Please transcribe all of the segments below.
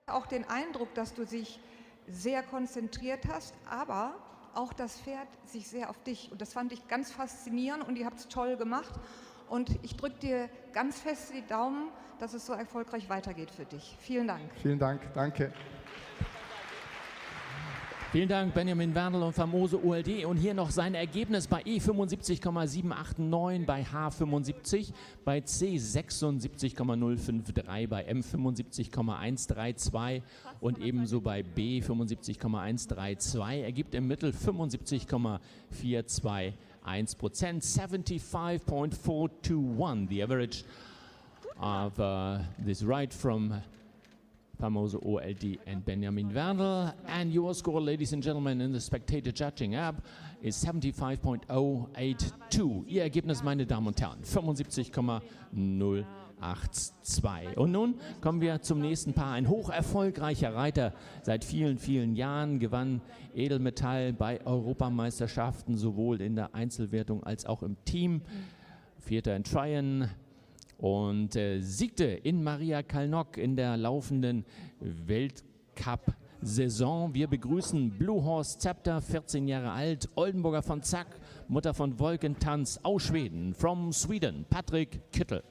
auch den Eindruck, dass du dich sehr konzentriert hast, aber auch das Pferd sich sehr auf dich. Und das fand ich ganz faszinierend und ihr habt es toll gemacht. Und ich drücke dir ganz fest die Daumen, dass es so erfolgreich weitergeht für dich. Vielen Dank. Vielen Dank, danke. Vielen Dank, Benjamin Wernl und famose OLD. Und hier noch sein Ergebnis bei E75,789, bei H75, bei C76,053, bei M75,132 und ebenso bei B75,132. Ergibt im Mittel 75,421%, 75.421, the average of this ride from famose OLD and Benjamin Wernl. And your score, ladies and gentlemen, in the spectator judging app is 75.082. Ihr Ergebnis, meine Damen und Herren, 75,082. Und nun kommen wir zum nächsten Paar. Ein hoch erfolgreicher Reiter seit vielen, vielen Jahren, gewann Edelmetall bei Europameisterschaften, sowohl in der Einzelwertung als auch im Team. Vierter in Tryon. Und siegte in Maria Kalnock in der laufenden Weltcup-Saison. Wir begrüßen Blue Horse Zepter, 14 Jahre alt, Oldenburger von Zack, Mutter von Wolkentanz aus Schweden, from Sweden, Patrick Kittel.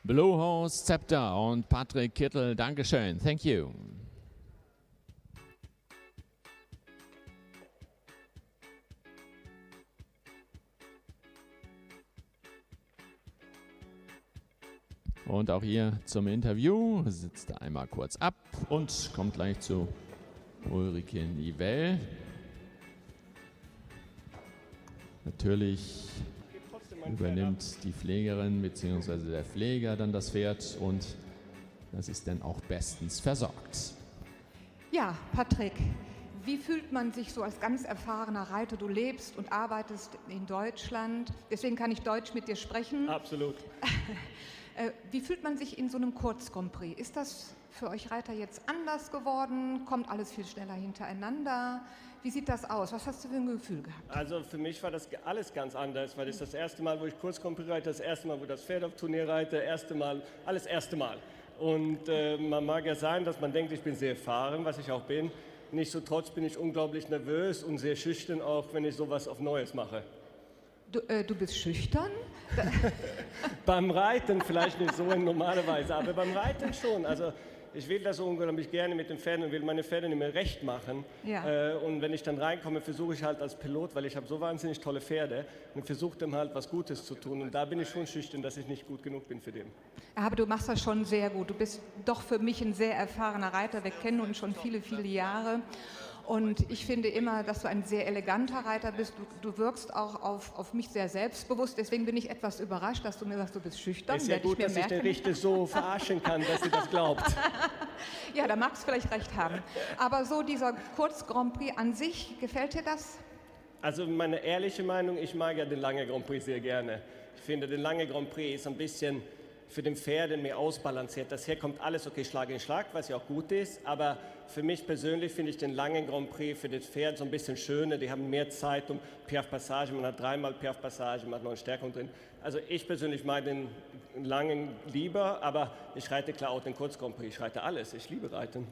Blue Horse Zepter und Patrick Kittel, Dankeschön. Thank you. Und auch hier zum Interview sitzt er einmal kurz ab und kommt gleich zu Ulrike Nivell. Natürlich übernimmt die Pflegerin bzw. der Pfleger dann das Pferd und das ist dann auch bestens versorgt. Ja, Patrick, wie fühlt man sich so als ganz erfahrener Reiter? Du lebst und arbeitest in Deutschland, deswegen kann ich Deutsch mit dir sprechen. Absolut. Wie fühlt man sich in so einem Kurz-Grand Prix? Ist das für euch Reiter jetzt anders geworden? Kommt alles viel schneller hintereinander? Wie sieht das aus? Was hast du für ein Gefühl gehabt? Also für mich war das alles ganz anders, weil das erste Mal, wo ich Kurz-Grand Prix reite, das erste Mal, wo das Pferd auf Turnier reite, alles erste Mal. Und man mag ja sein, dass man denkt, ich bin sehr erfahren, was ich auch bin. Nichtsdestotrotz bin ich unglaublich nervös und sehr schüchtern, auch wenn ich sowas auf Neues mache. Du bist schüchtern? Beim Reiten vielleicht nicht so in normaler Weise, aber beim Reiten schon. Also ich will das so unglaublich gerne mit den Pferden und will meine Pferde nicht mehr recht machen. Ja. Und wenn ich dann reinkomme, versuche ich halt als Pilot, weil ich habe so wahnsinnig tolle Pferde und versuche dem halt was Gutes zu tun. Und da bin ich schon schüchtern, dass ich nicht gut genug bin für den. Aber du machst das schon sehr gut. Du bist doch für mich ein sehr erfahrener Reiter. Wir kennen uns schon viele, viele Jahre. Und ich finde immer, dass du ein sehr eleganter Reiter bist. Du wirkst auch auf mich sehr selbstbewusst. Deswegen bin ich etwas überrascht, dass du mir sagst, du bist schüchtern. Ist ja gut, dass ich den Richter so verarschen kann, dass sie das glaubt. Ja, da magst du vielleicht recht haben. Aber so dieser Kurz-Grand Prix an sich, gefällt dir das? Also meine ehrliche Meinung, ich mag ja den langen Grand Prix sehr gerne. Ich finde, den langen Grand Prix ist ein bisschen für den Pferden mehr ausbalanciert. Das hier kommt alles okay Schlag in Schlag, was ja auch gut ist, aber für mich persönlich finde ich den langen Grand Prix für das Pferd so ein bisschen schöner. Die haben mehr Zeit um Piaffe Passage, man hat dreimal Piaffe Passage, man hat noch eine Stärkung drin. Also ich persönlich mag den langen lieber, aber ich reite klar auch den Kurz Grand Prix. Ich reite alles, ich liebe Reiten.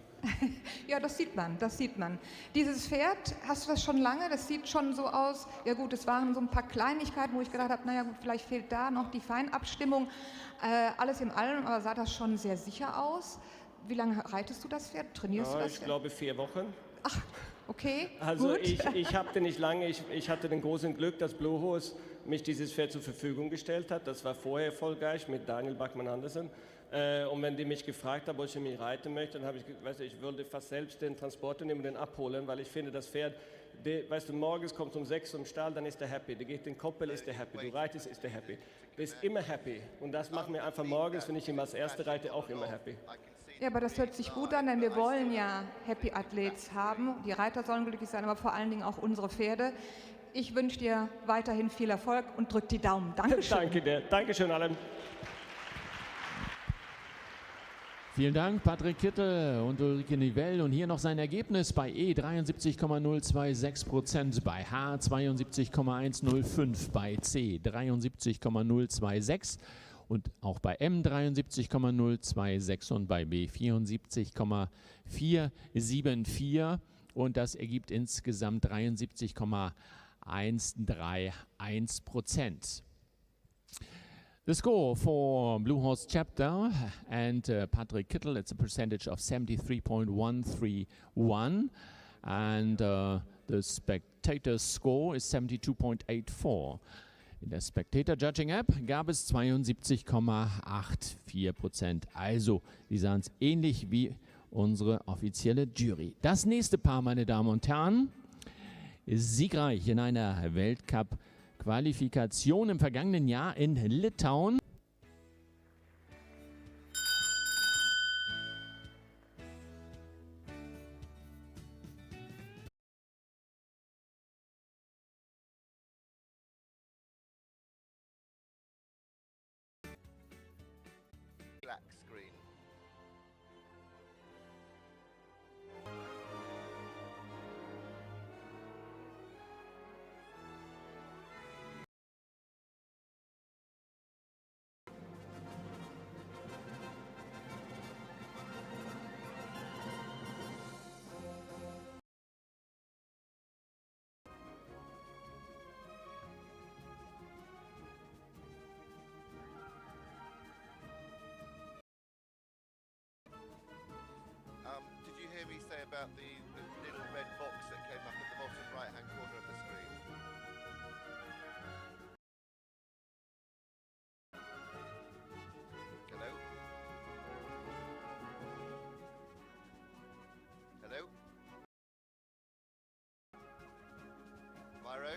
Ja, das sieht man, das sieht man. Dieses Pferd, hast du das schon lange? Das sieht schon so aus, ja gut, es waren so ein paar Kleinigkeiten, wo ich gedacht habe, naja gut, vielleicht fehlt da noch die Feinabstimmung. Alles in allem, aber sah das schon sehr sicher aus. Wie lange reitest du das Pferd? Trainierst du das Pferd? Ich glaube 4 Wochen. Ach, okay, Also gut. ich habe den nicht lange, ich hatte den großen Glück, dass Blue Horse mich dieses Pferd zur Verfügung gestellt hat. Das war vorher erfolgreich mit Daniel Bachmann-Andersen. Und wenn die mich gefragt haben, ob ich mich reiten möchte, dann habe ich würde fast selbst den Transporter nehmen und den abholen, weil ich finde, das Pferd, weißt du, morgens kommt um 6 Uhr im Stall, dann ist er happy. Der geht den Koppel, ist er happy. Du reitest, ist er happy. Der ist immer happy. Und das macht mir einfach morgens, wenn ich ihn als Erster reite, auch immer happy. Ja, aber das hört sich gut an, denn wir wollen ja Happy Athletes haben. Die Reiter sollen glücklich sein, aber vor allen Dingen auch unsere Pferde. Ich wünsche dir weiterhin viel Erfolg und drück die Daumen. Dankeschön. Danke dir. Dankeschön allen. Vielen Dank, Patrick Kittel und Ulrike Nivell. Und hier noch sein Ergebnis bei E 73,026%, bei H 72,105%, bei C 73,026% und auch bei M 73,026 und bei B 74,474 und das ergibt insgesamt 73,131%. The score for Blue Horse Chapter and Patrick Kittel, it's a percentage of 73.131 and the spectator score is 72.84. In der Spectator Judging App gab es 72,84%. Also, die sahen es ähnlich wie unsere offizielle Jury. Das nächste Paar, meine Damen und Herren, ist siegreich in einer Weltcup-Qualifikation im vergangenen Jahr in Litauen. Black screen. about the little red box that came up at the bottom right-hand corner of the screen. Hello? Hello? Myro?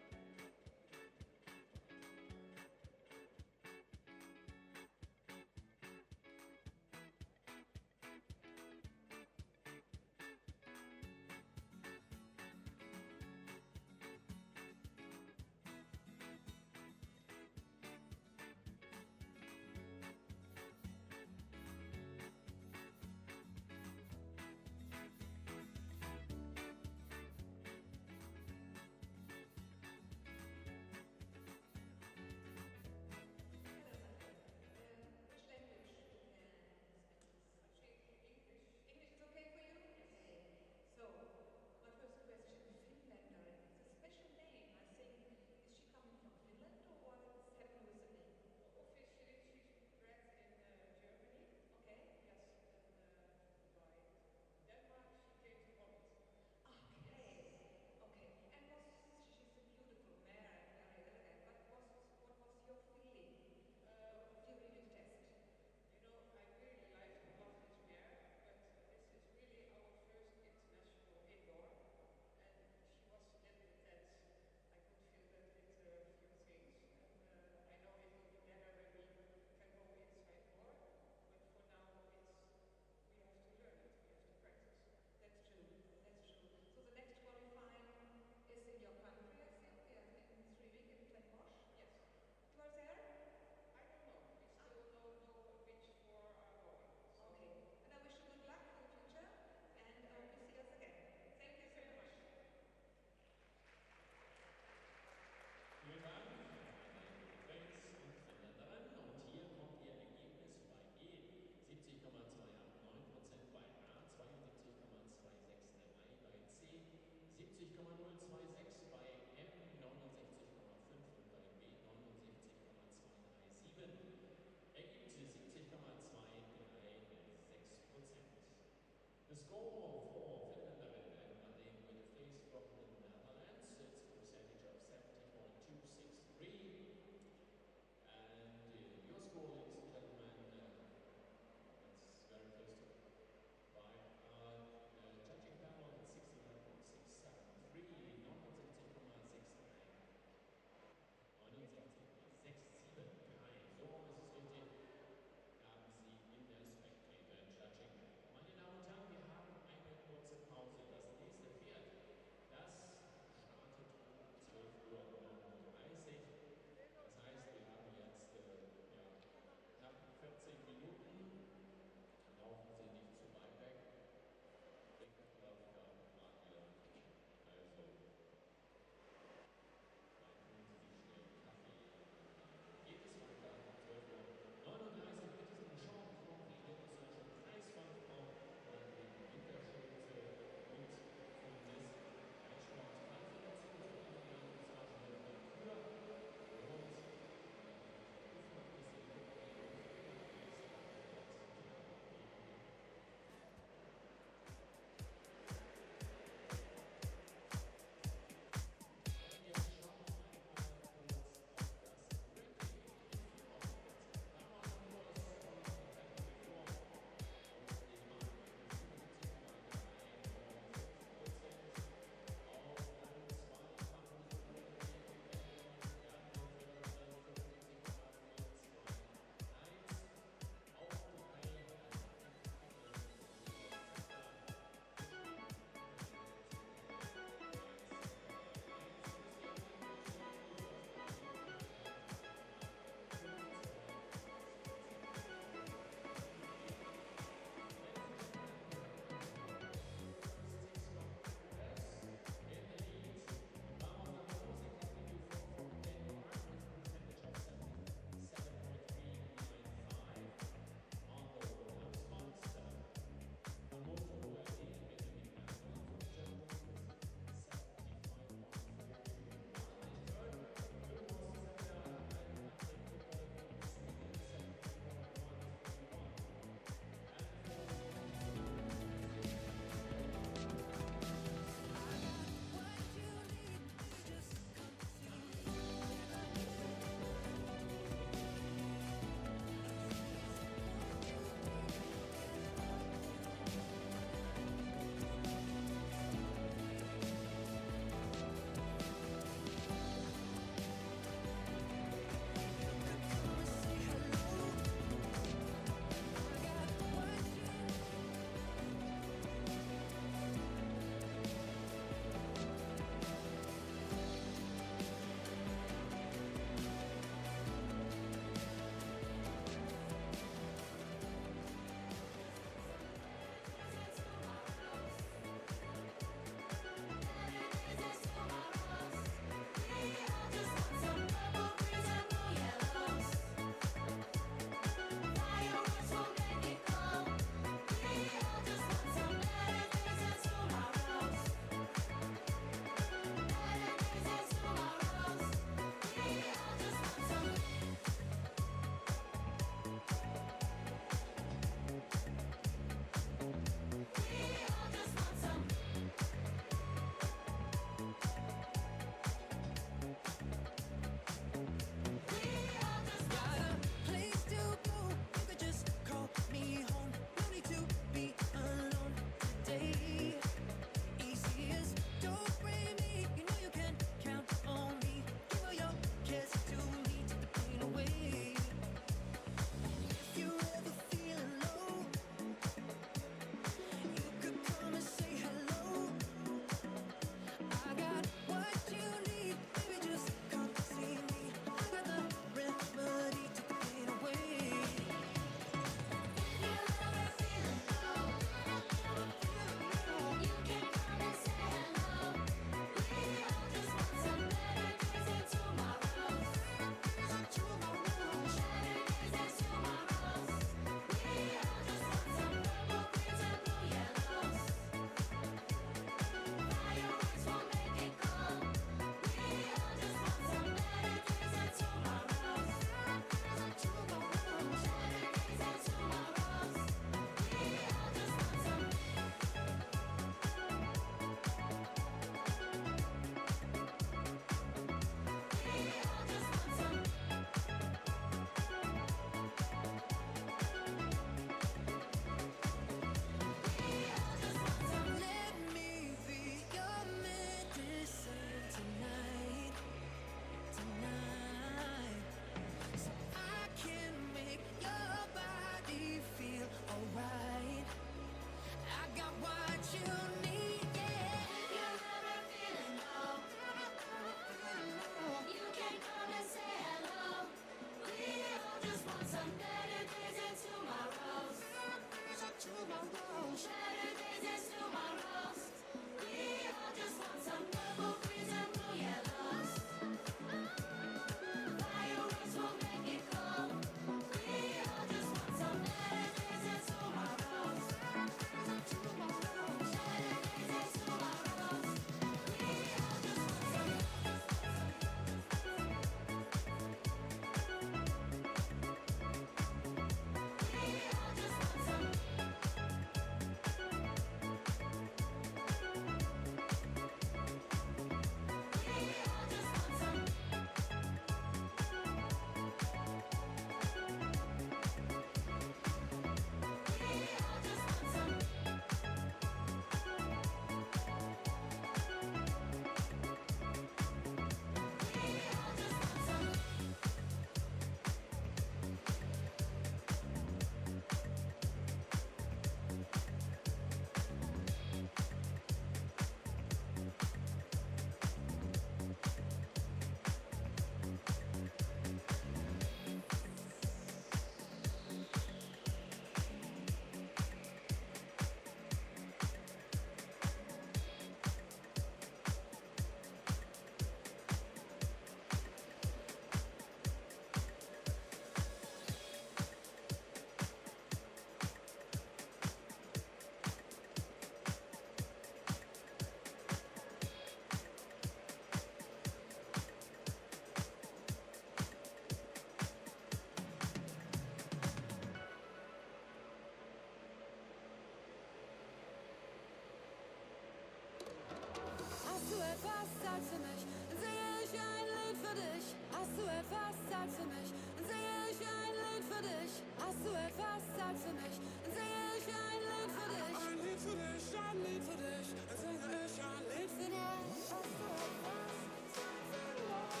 etwas Zeit für mich, dann singe ich ein Lied für dich. Hast du etwas Zeit für mich, dann singe ich ein Lied für dich. Hast du etwas Zeit für mich, dann singe ich ein Lied für dich. Ein Lied für dich, ein Lied für dich, dann singe ich ein Lied für dich. Hast du etwas Zeit für mich,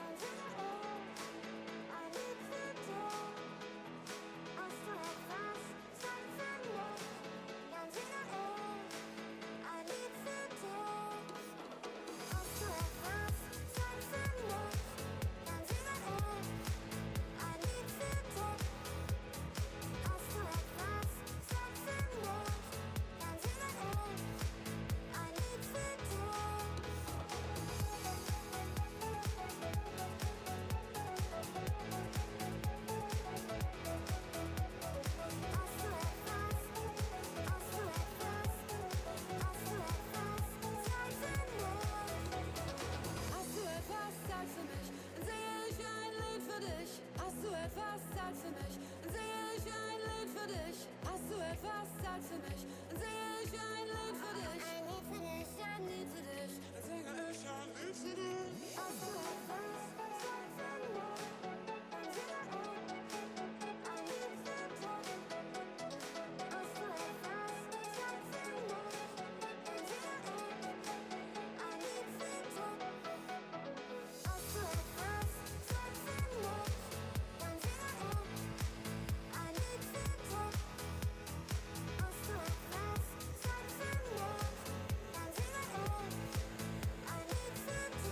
dann singe ich ein Lied für dich. Hast du etwas Zeit für mich, dann singe ich ein Lied für dich. Hast du etwas Zeit für mich, dann singe ich ein Lied für dich. Hast du etwas Zeit für mich, dann singe ich ein Lied für Hast du etwas Zeit für mich, dann singe ich ein Lied für dich. Hast du etwas Zeit für mich, dann singe ich ein Lied für dich. Ein Lied für dich, ein Lied für dich, dann singe ich ein Lied für dich. Hast du etwas Zeit für mich, dann singe ich ein Lied für dich. Hast du etwas Zeit für mich, dann singe ich ein Lied für dich. Hast du etwas Zeit für mich, dann singe ich ein Lied für dich.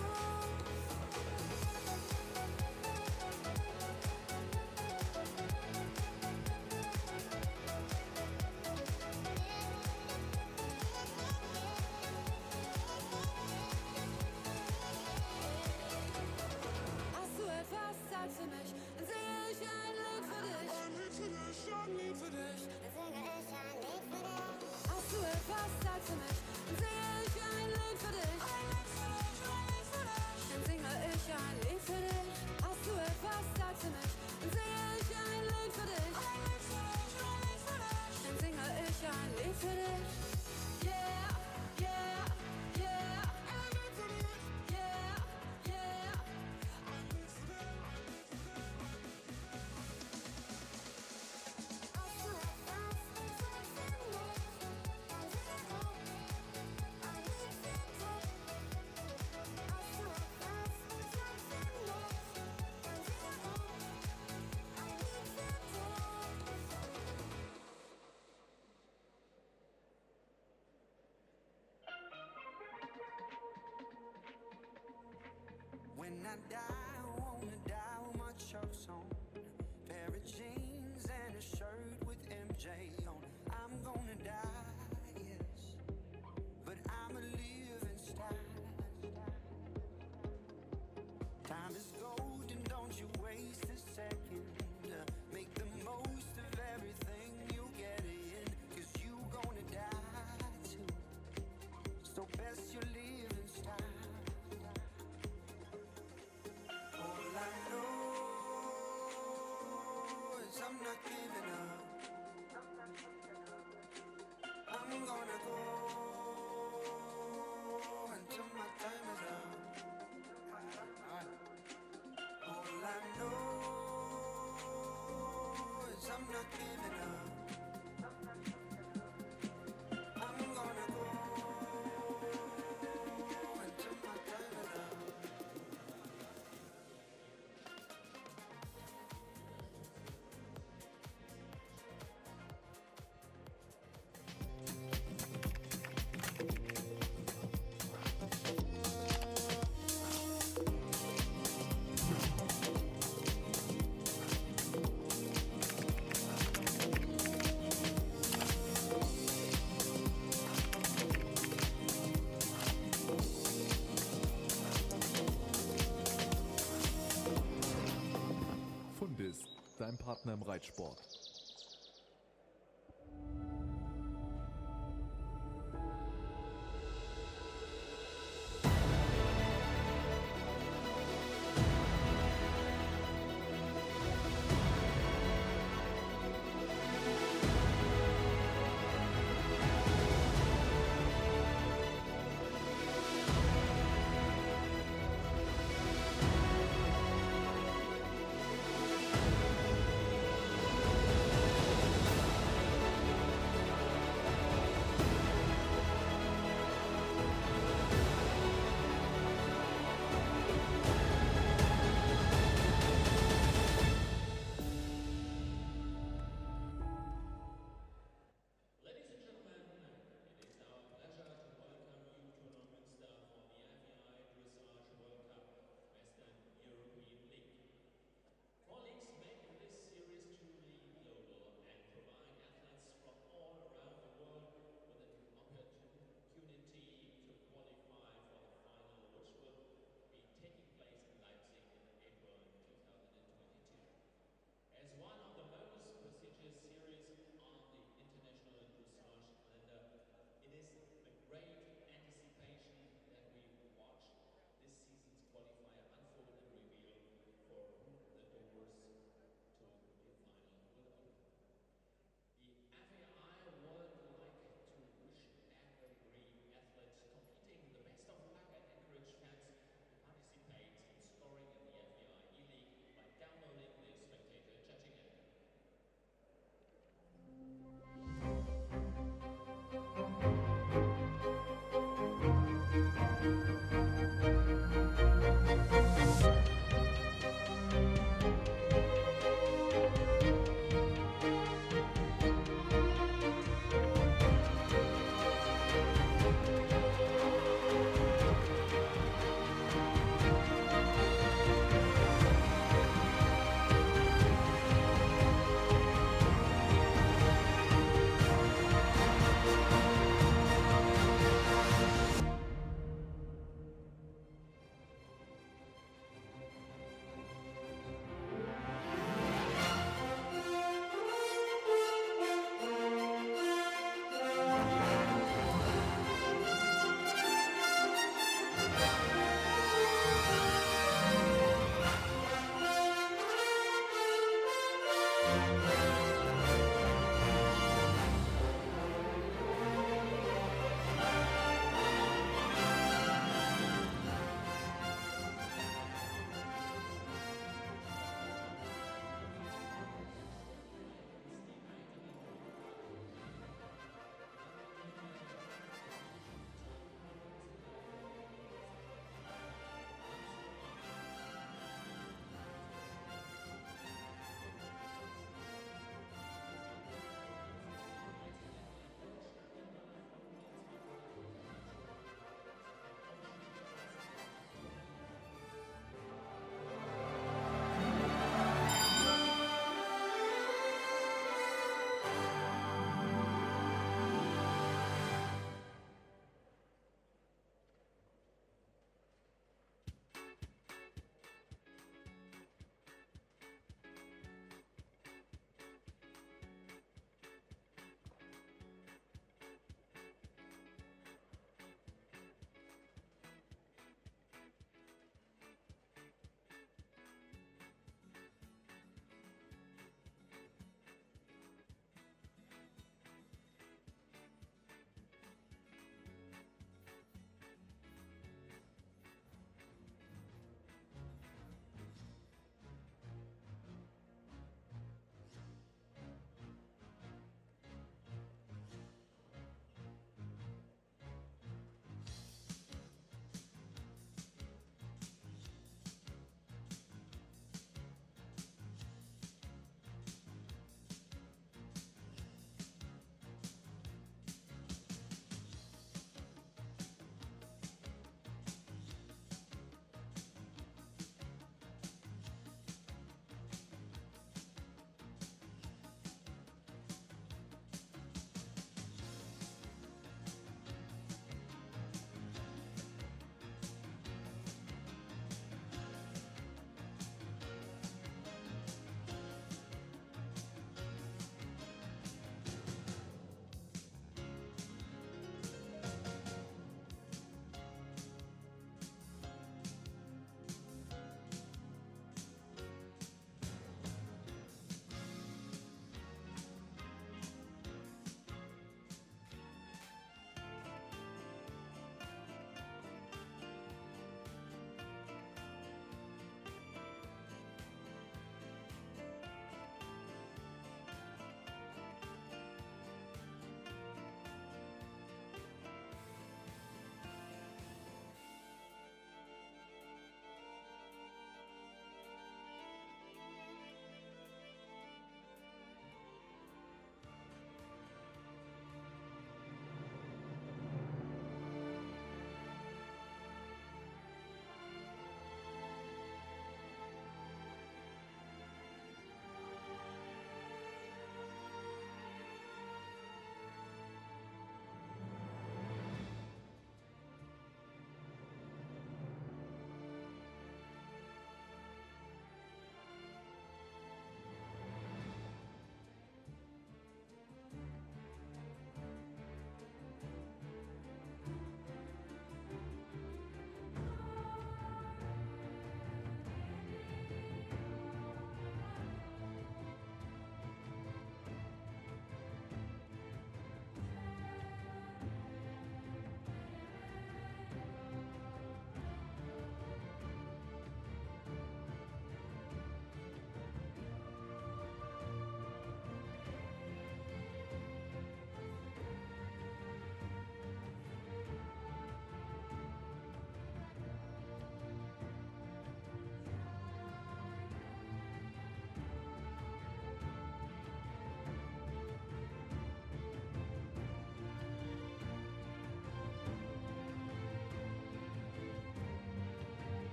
Hast du etwas Zeit für mich, dann singe ich ein Lied für Hast du etwas Zeit für mich, dann singe ich ein Lied für dich. Ein Lied für dich, ein Lied für dich, dann singe ich ein Lied für dich. Hast du etwas Zeit für mich, dann singe ich ein Lied für dich. Ein Lied für dich, ein Lied für dich, dann singe ich ein Lied für dich. Hast du etwas Zeit für mich, dann singe ich ein Lied für dich. Ein Lied für dich, ein Lied für dich, dann singe ich ein Lied für dich. Yeah, yeah, yeah, ein Lied für dich. Yeah, yeah, ein Lied für dich. Hast du etwas Zeit für mich, dann singe ich ein Lied für dich. Hast du etwas Zeit für mich, dann singe ich ein Lied für When I die, I wanna die with my chucks on, pair of jeans and a shirt with MJ on. I'm gonna die, yes, but I'ma live in style. Time is gold and don't you waste a second. Make the most of everything you get in, 'cause you gonna die too. So best you live in style. All I know is I'm not giving up. I'm gonna go until my time is up. All I know is I'm not giving up. I'm gonna go until my time is up. Fundis, dein Partner im Reitsport.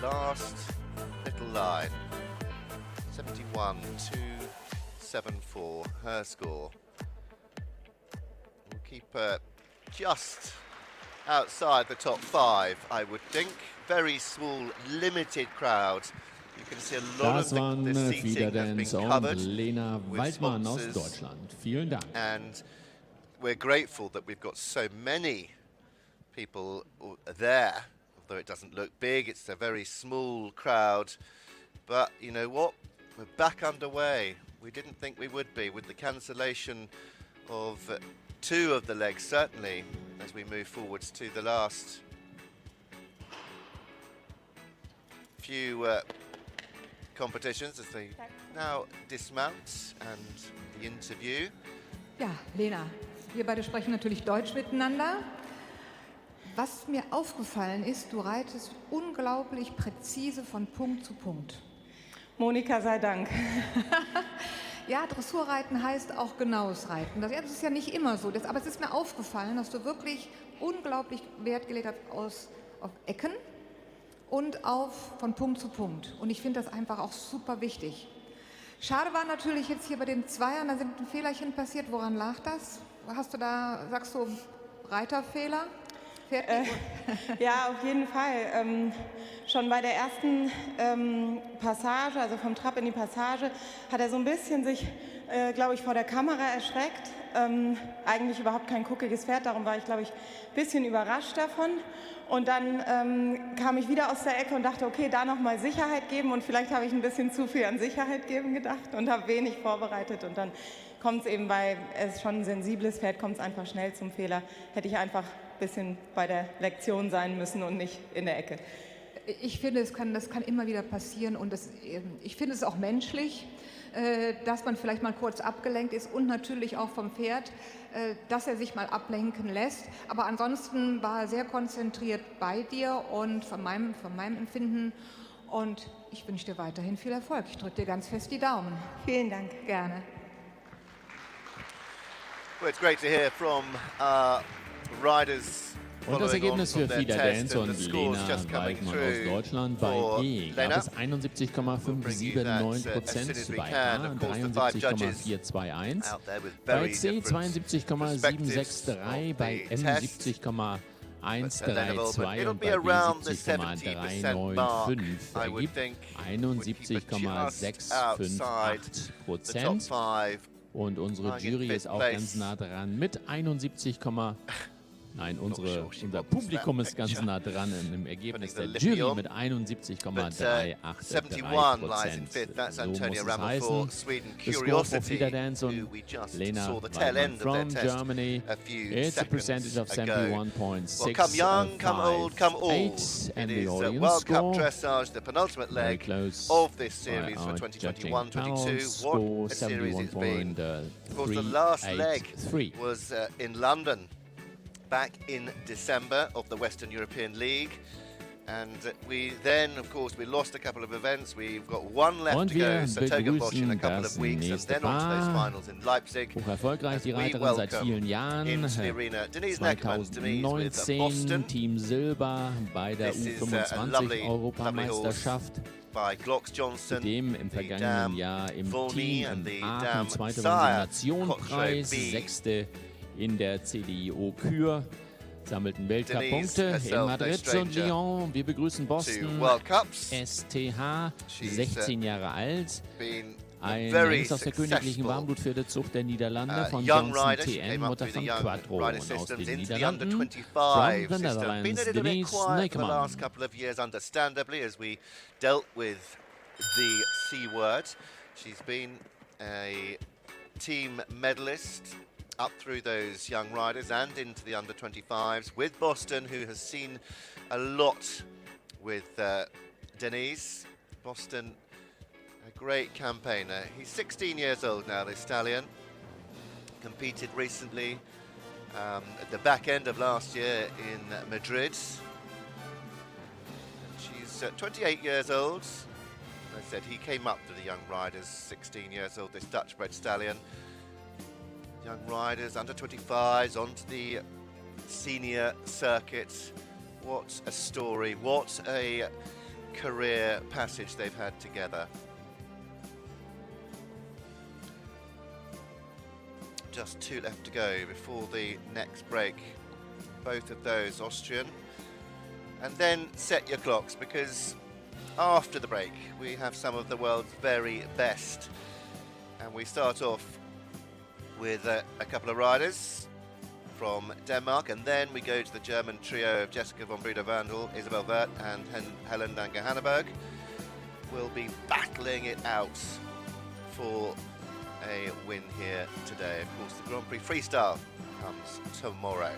last little line. 71,274, her score. We'll keep her just outside the top 5, I would think. Very small, limited crowd. You can see a lot Das of waren the FEI seating has been Dance und covered Lena with Waldmann aus sponsors. Deutschland. Vielen Dank. And we're grateful that we've got so many people there. Although it doesn't look big, it's a very small crowd. But you know what? We're back underway. We didn't think we would be, with the cancellation of 2 of the legs, certainly, as we move forwards to the last few competitions, as they now dismount and the interview. Ja, Lena, wir beide sprechen natürlich Deutsch miteinander. Was mir aufgefallen ist, du reitest unglaublich präzise von Punkt zu Punkt. Monika sei Dank. Ja, Dressurreiten heißt auch genaues Reiten. Das ist ja nicht immer so, aber es ist mir aufgefallen, dass du wirklich unglaublich Wert gelegt hast auf Ecken und von Punkt zu Punkt. Und ich finde das einfach auch super wichtig. Schade war natürlich jetzt hier bei den Zweiern, da sind ein Fehlerchen passiert. Woran lag das? Hast du da, sagst du, Reiterfehler? Ja, auf jeden Fall. Schon bei der ersten Passage, also vom Trab in die Passage, hat er so ein bisschen sich, glaube ich, vor der Kamera erschreckt. Eigentlich überhaupt kein kuckiges Pferd, darum war ich, glaube ich, ein bisschen überrascht davon. Und dann kam ich wieder aus der Ecke und dachte, okay, da nochmal Sicherheit geben, und vielleicht habe ich ein bisschen zu viel an Sicherheit geben gedacht und habe wenig vorbereitet, und dann kommt es eben, weil es schon ein sensibles Pferd, kommt es einfach schnell zum Fehler. Hätte ich einfach ein bisschen bei der Lektion sein müssen und nicht in der Ecke. Ich finde, das kann immer wieder passieren, und ich finde es auch menschlich, dass man vielleicht mal kurz abgelenkt ist, und natürlich auch vom Pferd, dass er sich mal ablenken lässt. Aber ansonsten war er sehr konzentriert bei dir und von meinem Empfinden, und ich wünsche dir weiterhin viel Erfolg. Ich drücke dir ganz fest die Daumen. Vielen Dank. Gerne. Well, it's great to hear from riders. Und das Ergebnis für FEI Dance und Lena Waldmann aus Deutschland bei E gab es 71,579% bei A 73,421, bei C 72,763, bei M 70,132, und bei B 70,395 ergibt 71,658%. Und unsere Jury ist auch ganz nah dran mit 71, unser Publikum ist ganz nah dran im Ergebnis der Jury mit 71,383%. So muss es heißen. The score for FEI Dance und Lena Waldmann from Germany, it's a percentage of 71.658, and the audience World Cup score, Dressage, the penultimate very leg close of this by series for our 2021-22. score What a series it's been. 71.383. Of course, the last leg was in London back in December of the Western European League. And we then, of course, we lost a couple of events. We've got one left to go, Bosch in a couple of weeks, and then on to those finals in Leipzig. Hoch erfolgreich die Reiterin seit vielen Jahren. Into the arena, Denise Neckermann, Denise with 2019 Team Silber bei der U25-Europameisterschaft. By Glocks Johnson, Zudem im vergangenen Jahr im Team in Aachen, zweite Nationenpreis, sechste in der CDIO Kür, sammelten Weltcup-Punkte in Madrid und Lyon. Wir begrüßen Boston, STH, 16 Jahre alt, ein Hengst aus der königlichen Warmblutpferdezucht der Niederlande von Johnson TN, Mutter von Quattro, und aus den Niederlanden, from the Netherlands, Denise Neckermann. She's been a team medalist up through those young riders and into the under-25s with Boston, who has seen a lot with Denise. Boston, a great campaigner. He's 16 years old now, this stallion. Competed recently at the back end of last year in Madrid. And she's 28 years old. As I said, he came up to the young riders, 16 years old, this Dutch-bred stallion. Young riders, under-25s, onto the senior circuit. What a story, what a career passage they've had together. Just 2 left to go before the next break. Both of those Austrian. And then set your clocks, because after the break we have some of the world's very best. And we start off with a couple of riders from Denmark, and then we go to the German trio of Jessica von Brüder-Vandel, Isabel Wirth and Helen Lange-Hanneberg. Will be battling it out for a win here today. Of course, the Grand Prix Freestyle comes tomorrow.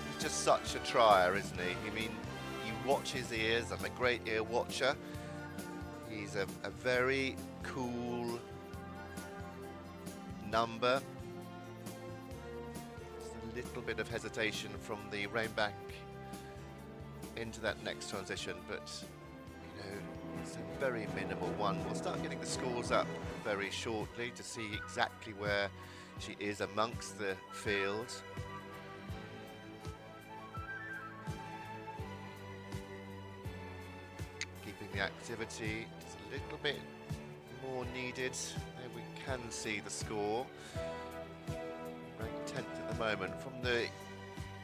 He's just such a trier, isn't he? I mean, you watch his ears. I'm a great ear watcher. He's a very cool number. Just a little bit of hesitation from the rein back into that next transition, but you know, it's a very minimal one. We'll start getting the scores up very shortly to see exactly where she is amongst the field. Keeping the activity just a little bit more needed. There we can see the score. Ranked 10th at the moment. From the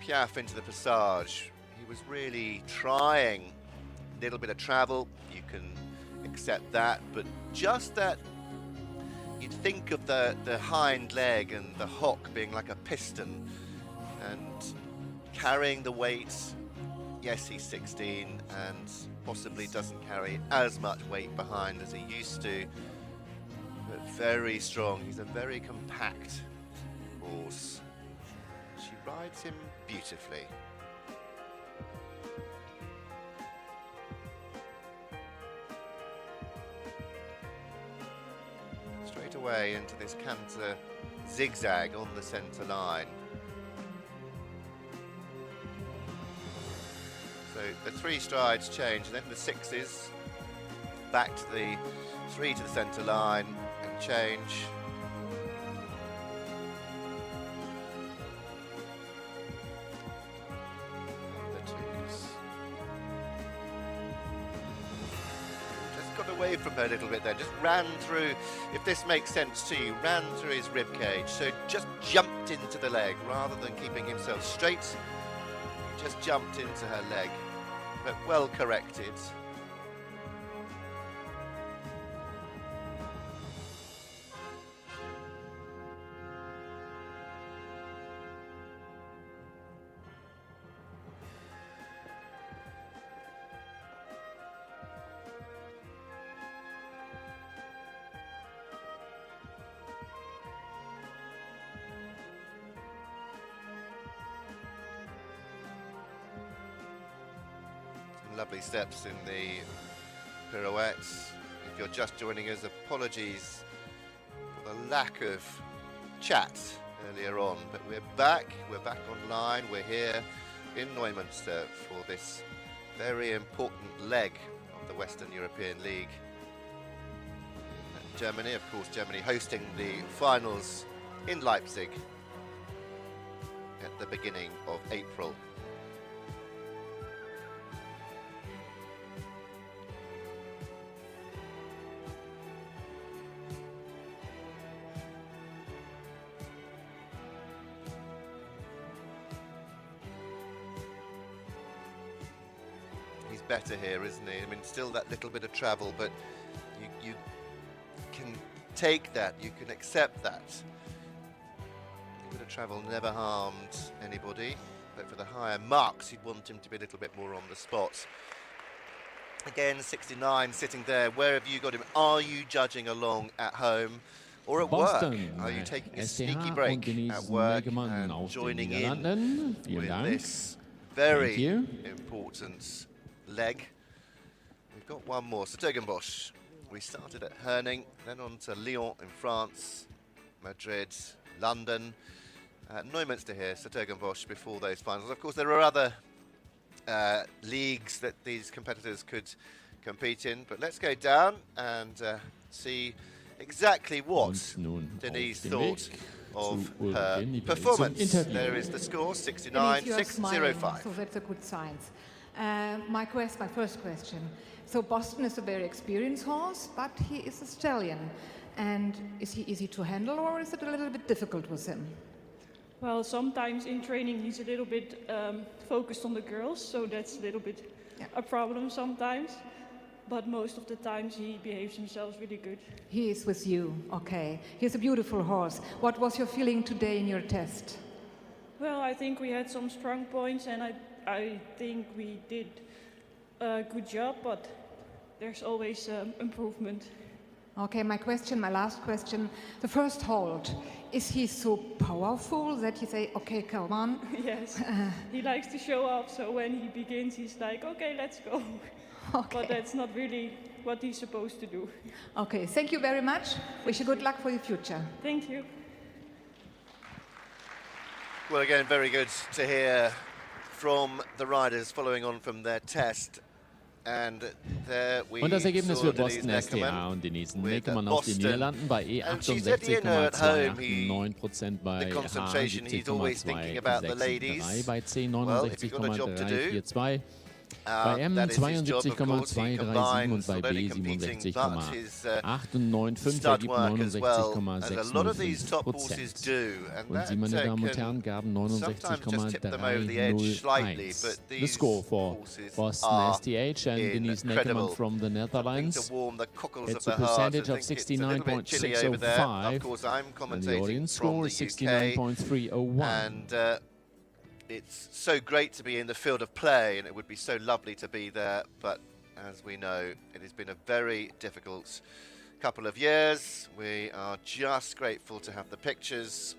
Piaf into the Passage, he was really trying. A little bit of travel, you can accept that, but just that, you'd think of the hind leg and the hock being like a piston and carrying the weight. Yes, he's 16 and possibly doesn't carry as much weight behind as he used to, but very strong. He's a very compact horse. She rides him beautifully. Straight away into this canter zigzag on the centre line. So the 3 strides change, and then the 6s back to the 3 to the centre line and change. And the 2s. Just got away from her a little bit there, just ran through, if this makes sense to you, ran through his rib cage, so just jumped into the leg rather than keeping himself straight. Just jumped into her leg, but well corrected. Lovely steps in the pirouettes. If you're just joining us, apologies for the lack of chat earlier on, but we're back online, we're here in Neumünster for this very important leg of the Western European League. And Germany, of course, Germany hosting the finals in Leipzig at the beginning of April. Better here, isn't he? I mean, still that little bit of travel, but you can take that, you can accept that. A bit of travel never harmed anybody, but for the higher marks, you'd want him to be a little bit more on the spot. Again, 69 sitting there. Where have you got him? Are you judging along at home or at Boston, work? Are you taking a SCH sneaky break at work and joining in with this very important leg? We've got one more, Sertogenbosch. We started at Herning, then on to Lyon in France, Madrid, London, Neumünster here, Sertogenbosch before those finals. Of course, there are other leagues that these competitors could compete in, but let's go down and see exactly what Denise thought of zu Ulrike her Nibel zum performance. Interview. There is the score, Denise, you're smiling, 69-605. so that's a good sign. My first question. So Boston is a very experienced horse, but he is a stallion. And is he easy to handle, or is it a little bit difficult with him? Well, sometimes in training he's a little bit focused on the girls, so that's a little bit a problem sometimes. But most of the times he behaves himself really good. He is with you, okay. He's a beautiful horse. What was your feeling today in your test? Well, I think we had some strong points, and I think we did a good job, but there's always improvement. Okay, my last question. The first hold, is he so powerful that you say, okay, come on? Yes, he likes to show off, so when he begins, he's like, okay, let's go. Okay. But that's not really what he's supposed to do. Okay, thank you very much. Wish you good luck for your future. Thank you. Well, again, very good to hear from the riders following on from their test. And there we Und das Ergebnis saw für Boston Denise STA und Denise with Neckermann aus den Boston. Niederlanden bei And she said, you know, at home, E68,289%, bei the concentration, he's always thinking about the ladies. 70,263, bei C Well, if you've got a job to do, 69,342, bei M that is his job, of course. He 72,237 und combines bei not B only competing, but his 67,895 stud ergibt work as well, as a lot of these top horses 69,56%. do. And Und that Sie, meine Damen und Herren, can gaben sometimes just tip them over the edge slightly, 69,301. but The these score for horses Boston are STH and Denise Neckermann incredible. from the Something Netherlands. to warm the cockles It's of a the heart. I percentage of think it's a little bit chilly over there. Of 69.605, course, I'm and the commentating audience from score the is UK, 69.301. and it's so great to be in the field of play, and it would be so lovely to be there, but as we know, it has been a very difficult couple of years. We are just grateful to have the pictures,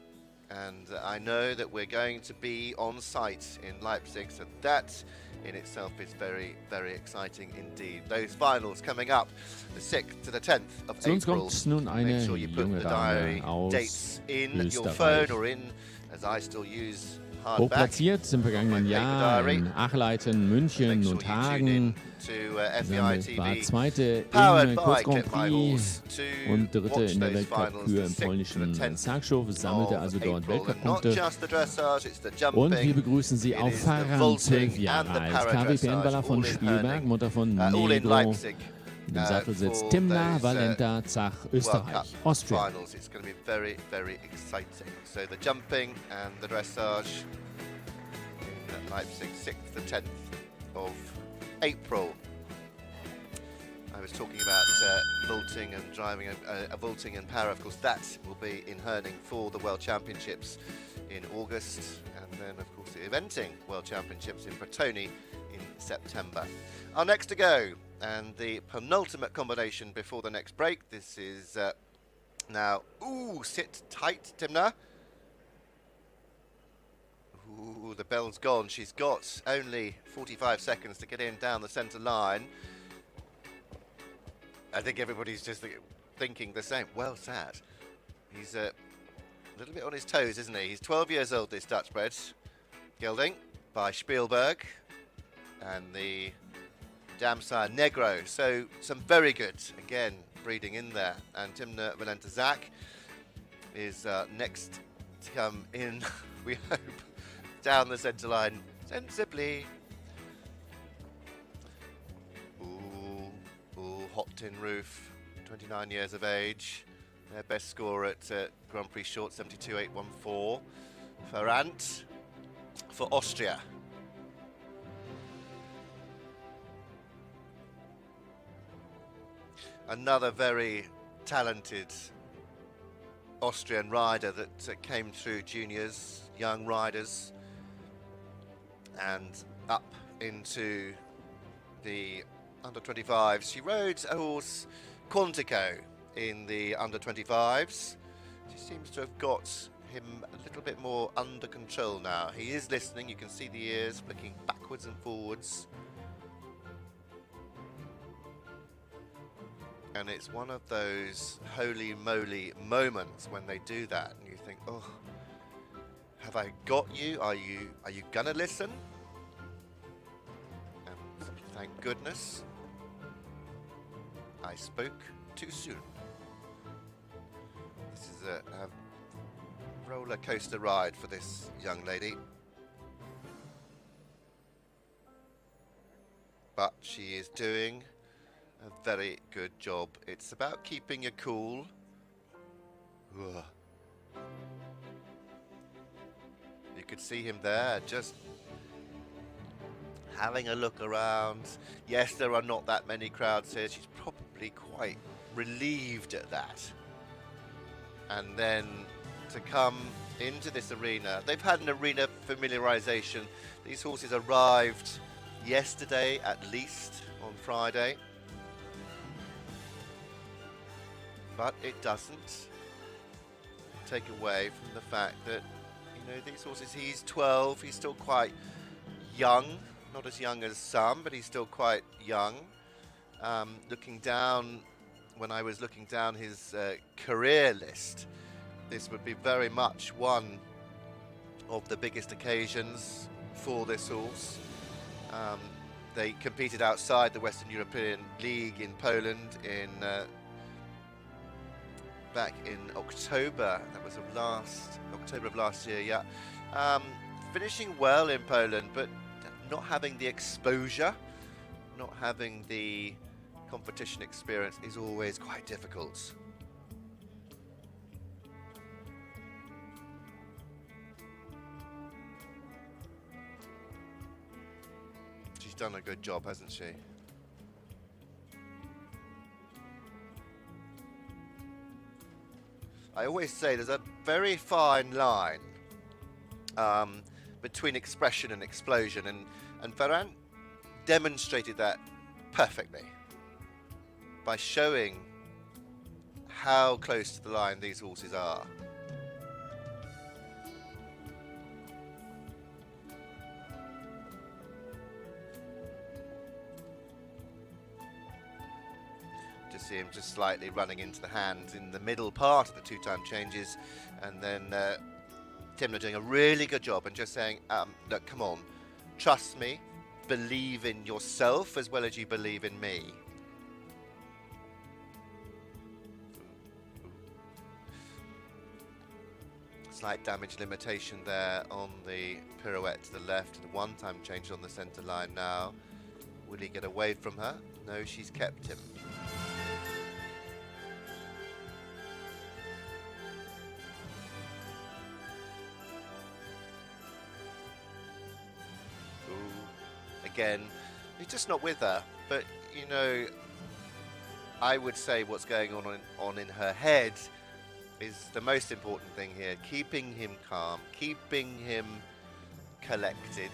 and I know that we're going to be on site in Leipzig, so that in itself is very, very exciting indeed. Those finals coming up, the 6th to the 10th of Zu uns April. kommt nun Make eine sure you put junge the diary Dame aus dates in your Österreich. phone or in, as I still use, Hoch hardback. platziert im vergangenen Jahr in Achleiten, München und Hagen. Sie war Zweite im Kurz Grand Prix und Dritte in der Weltcup-Kür im polnischen Zagschow, sammelte also dort Weltcup-Punkte. Und wir begrüßen Sie auf Farran, 12 Jahre alt. KWPN-Baller von Spielberg, Mutter von Negro. In dem Sattel sitzt Timna Valenta Zach, Österreich, Austria. It's going to be very, very exciting. So the jumping and the dressage in Leipzig, 6th to 10th of April. I was talking about vaulting and driving a vaulting in para. Of course, that will be in Herning for the World Championships in August, and then of course the eventing World Championships in Bretoni in September. Our next to go, and the penultimate combination before the next break. This is now, sit tight, Timna. Ooh, the bell's gone. She's got only 45 seconds to get in down the centre line. I think everybody's just thinking the same. Well said. He's a little bit on his toes, isn't he? He's 12 years old, this Dutch bred. Gelding by Spielberg. And the Damsire Negro. So some very good, again, breeding in there. And Timna Valenta Zach is next to come in, we hope, down the centre line sensibly. Hot tin roof, 29 years of age. Their best score at Grand Prix Short, 72.814. Ferrand for Austria. Another very talented Austrian rider that came through juniors, young riders, and up into the under-25s. She rode a horse, Quantico, in the under-25s. She seems to have got him a little bit more under control now. He is listening, you can see the ears flicking backwards and forwards. And it's one of those holy moly moments when they do that and you think, oh, have I got you? Are you gonna listen? And thank goodness I spoke too soon. This is roller coaster ride for this young lady. But she is doing a very good job. It's about keeping your cool. Ugh. You could see him there, just having a look around. Yes, there are not that many crowds here. She's probably quite relieved at that. And then to come into this arena, they've had an arena familiarization. These horses arrived yesterday, at least, on Friday. But it doesn't take away from the fact that, you know, these horses, he's 12, he's still quite young, not as young as some, but he's still quite young. Looking down, when I was looking down his career list, this would be very much one of the biggest occasions for this horse. They competed outside the Western European League in Poland in back in October. That was October of last year, yeah. Finishing well in Poland, but not having the exposure, not having the competition experience is always quite difficult. She's done a good job, hasn't she? I always say there's a very fine line between expression and explosion, and Ferrand demonstrated that perfectly by showing how close to the line these horses are. See him just slightly running into the hands in the middle part of the two-time changes, and then Timna doing a really good job and just saying, look, come on, trust me, believe in yourself as well as you believe in me. Slight damage limitation there on the pirouette to the left, and the one-time change on the centre line now. Will he get away from her? No, she's kept him. Again, he's just not with her, but you know, I would say what's going on in her head is the most important thing here. Keeping him calm, keeping him collected.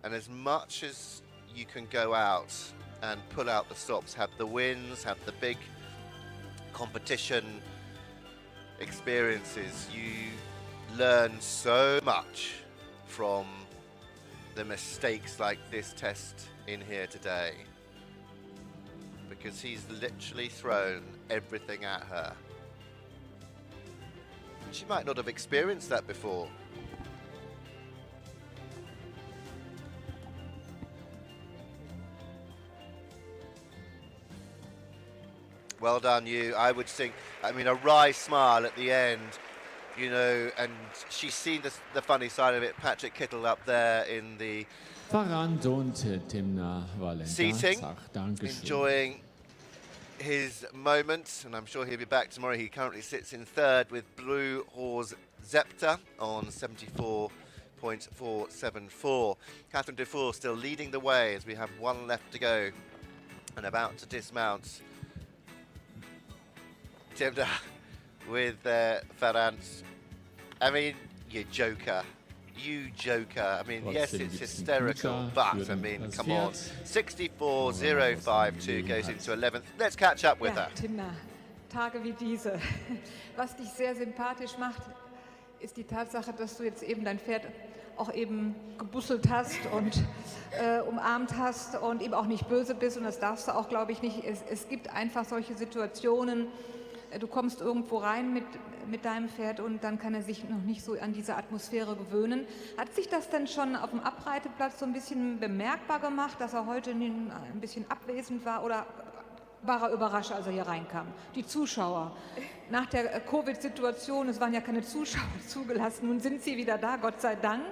And as much as you can go out and pull out the stops, have the wins, have the big competition experiences, you learn so much from the mistakes like this test in here today, because he's literally thrown everything at her. She might not have experienced that before. Well done, you. I would think, I mean, a wry smile at the end, you know, and she's seen the funny side of it. Patrick Kittel up there in the Ferrand und Timna Valenta. Seating, enjoying his moment, and I'm sure he'll be back tomorrow. He currently sits in third with Blue Horse Zepter on 74.474. Catherine Dufour still leading the way as we have one left to go and about to dismount. Timna with Ferrand. I mean, you joker. You joker. I mean, yes, it's hysterical, but I mean, come on. 64.052 goes into 11th. Let's catch up with her. Timna, Tage wie diese. Was dich sehr sympathisch macht, ist die Tatsache, dass du jetzt eben dein Pferd auch eben gebusselt hast und umarmt hast und eben auch nicht böse bist, und das darfst du auch, glaube ich, nicht. Es gibt einfach solche Situationen, du kommst irgendwo rein mit deinem Pferd und dann kann er sich noch nicht so an diese Atmosphäre gewöhnen. Hat sich das denn schon auf dem Abreiteplatz so ein bisschen bemerkbar gemacht, dass er heute ein bisschen abwesend war oder war er überrascht, als er hier reinkam? Die Zuschauer. Nach der Covid-Situation, es waren ja keine Zuschauer zugelassen, nun sind sie wieder da, Gott sei Dank.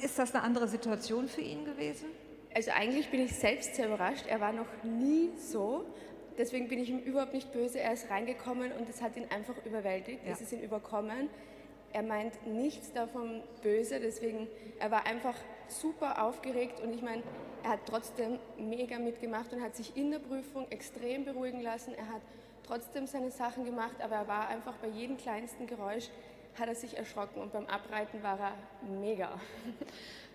Ist das eine andere Situation für ihn gewesen? Also eigentlich bin ich selbst sehr überrascht. Er war noch nie so. Deswegen bin ich ihm überhaupt nicht böse. Er ist reingekommen und es hat ihn einfach überwältigt. Es ist ihn überkommen. Er meint nichts davon böse. Deswegen, er war einfach super aufgeregt und ich meine, er hat trotzdem mega mitgemacht und hat sich in der Prüfung extrem beruhigen lassen. Er hat trotzdem seine Sachen gemacht, aber er war einfach bei jedem kleinsten Geräusch hat er sich erschrocken und beim Abreiten war er mega.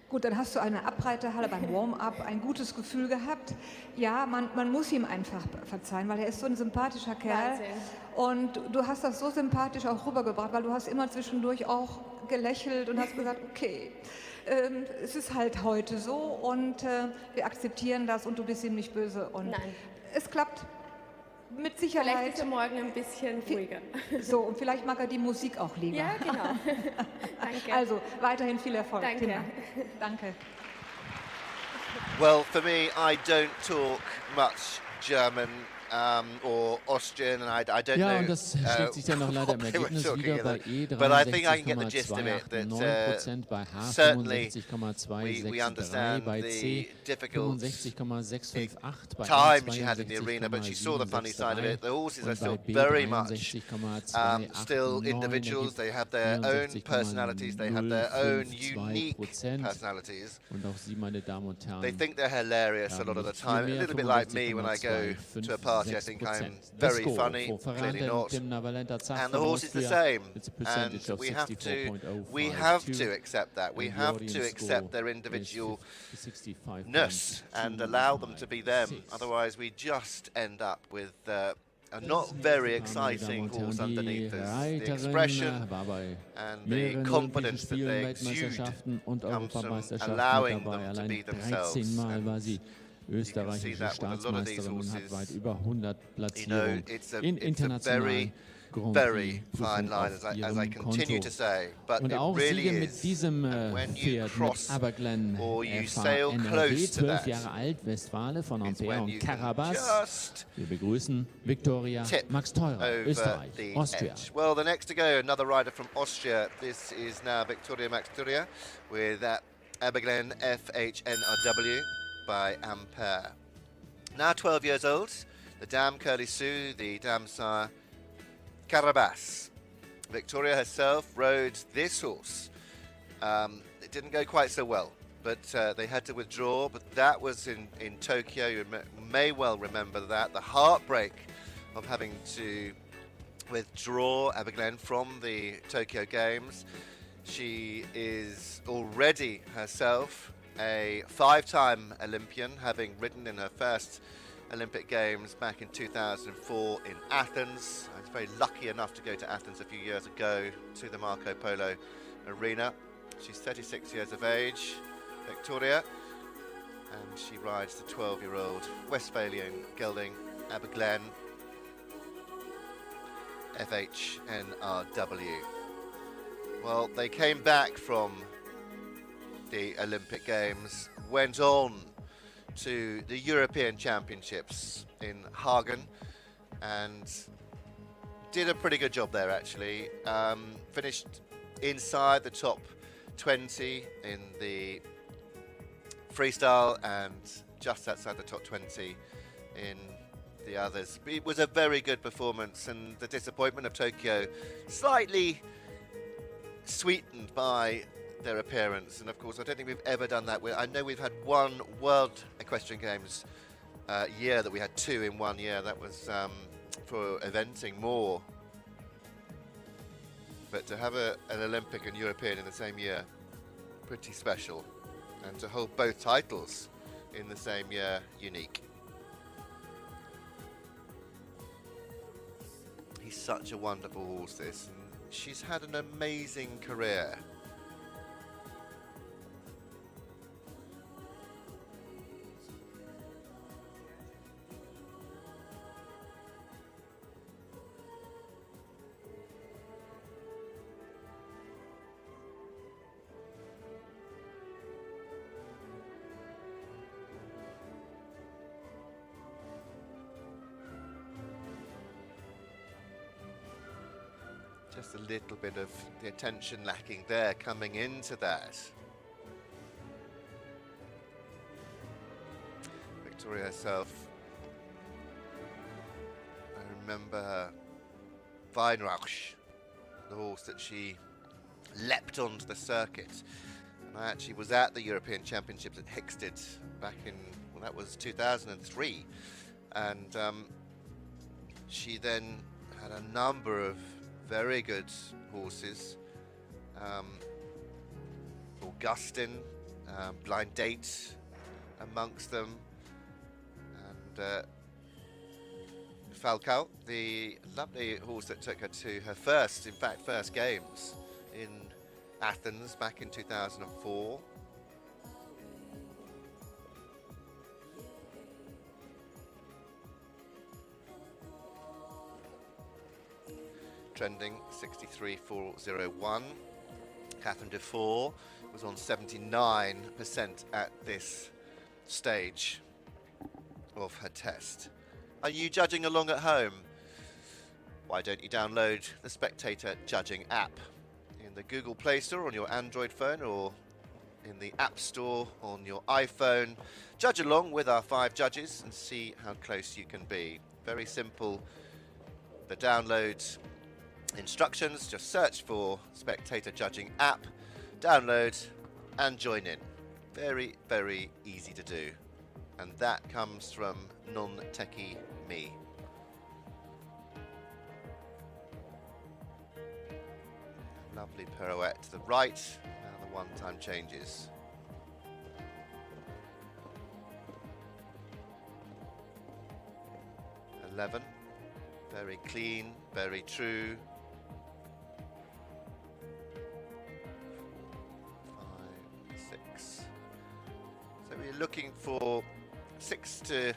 Gut, dann hast du eine Abreiterhalle beim Warm-up ein gutes Gefühl gehabt. Ja, man muss ihm einfach verzeihen, weil er ist so ein sympathischer Kerl. Wahnsinn. Und du hast das so sympathisch auch rübergebracht, weil du hast immer zwischendurch auch gelächelt und hast gesagt, okay, es ist halt heute so und wir akzeptieren das und du bist ihm nicht böse. Und Nein. Es klappt mit Sicherheit. Vielleicht ist er morgen ein bisschen ruhiger. So, und vielleicht mag er die Musik auch lieber. Ja, genau. Danke. Also, weiterhin viel Erfolg. Danke. Tina. Danke. Well, for me, I don't talk much German or Austrian, and I don't know. Ja, und das schlägt sich dann noch leider im what they were Ergebnis talking wieder bei about. E But I think I can get the gist of 63,2, it. That 9%, bei H certainly 65,263, we understand bei the C difficult 65,658, bei time N she had in the arena, but she saw the funny side of it. The horses are und still bei B very much 63,289, still individuals. They have their own personalities. They have their own unique 64,052%. personalities. Und auch Sie, meine Damen und Herren, They think they're hilarious a lot of the time. A little bit like me when I go to a party. I think I'm very funny, clearly not. And the horse is the same. And we have to accept that. We have to accept their individualness and allow them to be them. Otherwise, we just end up with a not very exciting horse underneath us. The expression and the confidence that they exude comes from allowing them to be themselves. österreichische Staatsmeisterin und hat weit über 100 Platzierungen in it's a internationalen very fine line, as I continue to say, but und it auch really Siege mit is. diesem When you Pferd, cross mit Aberglen or you FA sail NRW, close to 12 that, Jahre alt, Westfale von it's Ampere when und you can Karabas. just Wir begrüßen Viktoria tip Max Teurer, over Österreich, the Austria. edge. Well, the next to go, another rider from Austria. This is now Victoria Maxturia with Aberglen FHNRW by Ampere. Now 12 years old, the dam Curly Sue, the dam sire Carabas. Victoria herself rode this horse. It didn't go quite so well, but they had to withdraw, but that was in Tokyo. You may well remember that, the heartbreak of having to withdraw Aberglen from the Tokyo Games. She is already herself a 5-time Olympian, having ridden in her first Olympic Games back in 2004 in Athens. I was very lucky enough to go to Athens a few years ago to the Marco Polo Arena. She's 36 years of age, Victoria, and she rides the 12-year-old Westphalian gelding Aberglen FHNRW. Well, they came back from the Olympic Games, went on to the European Championships in Hagen and did a pretty good job there actually. Finished inside the top 20 in the freestyle and just outside the top 20 in the others. It was a very good performance, and the disappointment of Tokyo slightly sweetened by their appearance. And of course, I don't think we've ever done that. I know we've had one World Equestrian Games year that we had 2 in 1 year. That was for eventing more. But to have an Olympic and European in the same year, pretty special. And to hold both titles in the same year, unique. He's such a wonderful horse, this. And she's had an amazing career. Just a little bit of the attention lacking there coming into that. Victoria herself, I remember Weinrauch, the horse that she leapt onto the circuit. And I actually was at the European Championships at Hickstead back in, well, that was 2003. And she then had a number of very good horses. Augustin, Blind Date amongst them. And Falcao, the lovely horse that took her to her first games in Athens back in 2004. Trending 63.401. Catherine Dufour was on 79% at this stage of her test. Are you judging along at home? Why don't you download the Spectator Judging app in the Google Play Store on your Android phone or in the App Store on your iPhone. Judge along with our 5 judges and see how close you can be. Very simple. The download instructions, just search for Spectator Judging app, download and join in. Very, very easy to do. And that comes from non-techie me. Lovely pirouette to the right, now the one-time changes. .11, very clean, very true. 5, 6. So we're looking for 6 to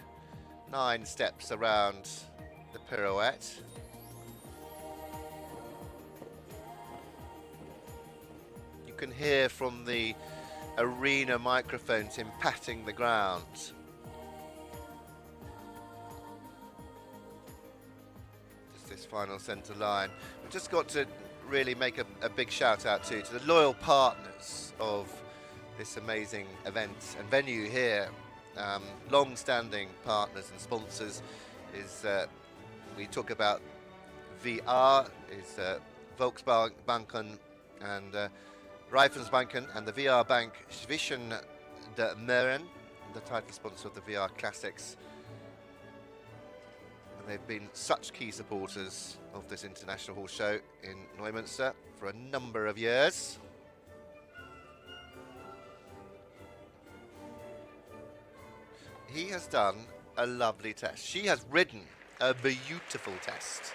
9 steps around the pirouette. You can hear from the arena microphones him patting the ground. Just this final centre line. We've just got to really make a big shout out to the loyal partners of this amazing event and venue here. Long-standing partners and sponsors is we talk about VR is Volksbanken and Raiffeisenbanken and the VR Bank Zwischen de Meeren, the title sponsor of the VR Classics. And they've been such key supporters of this international horse show in Neumünster for a number of years. He has done a lovely test. She has ridden a beautiful test.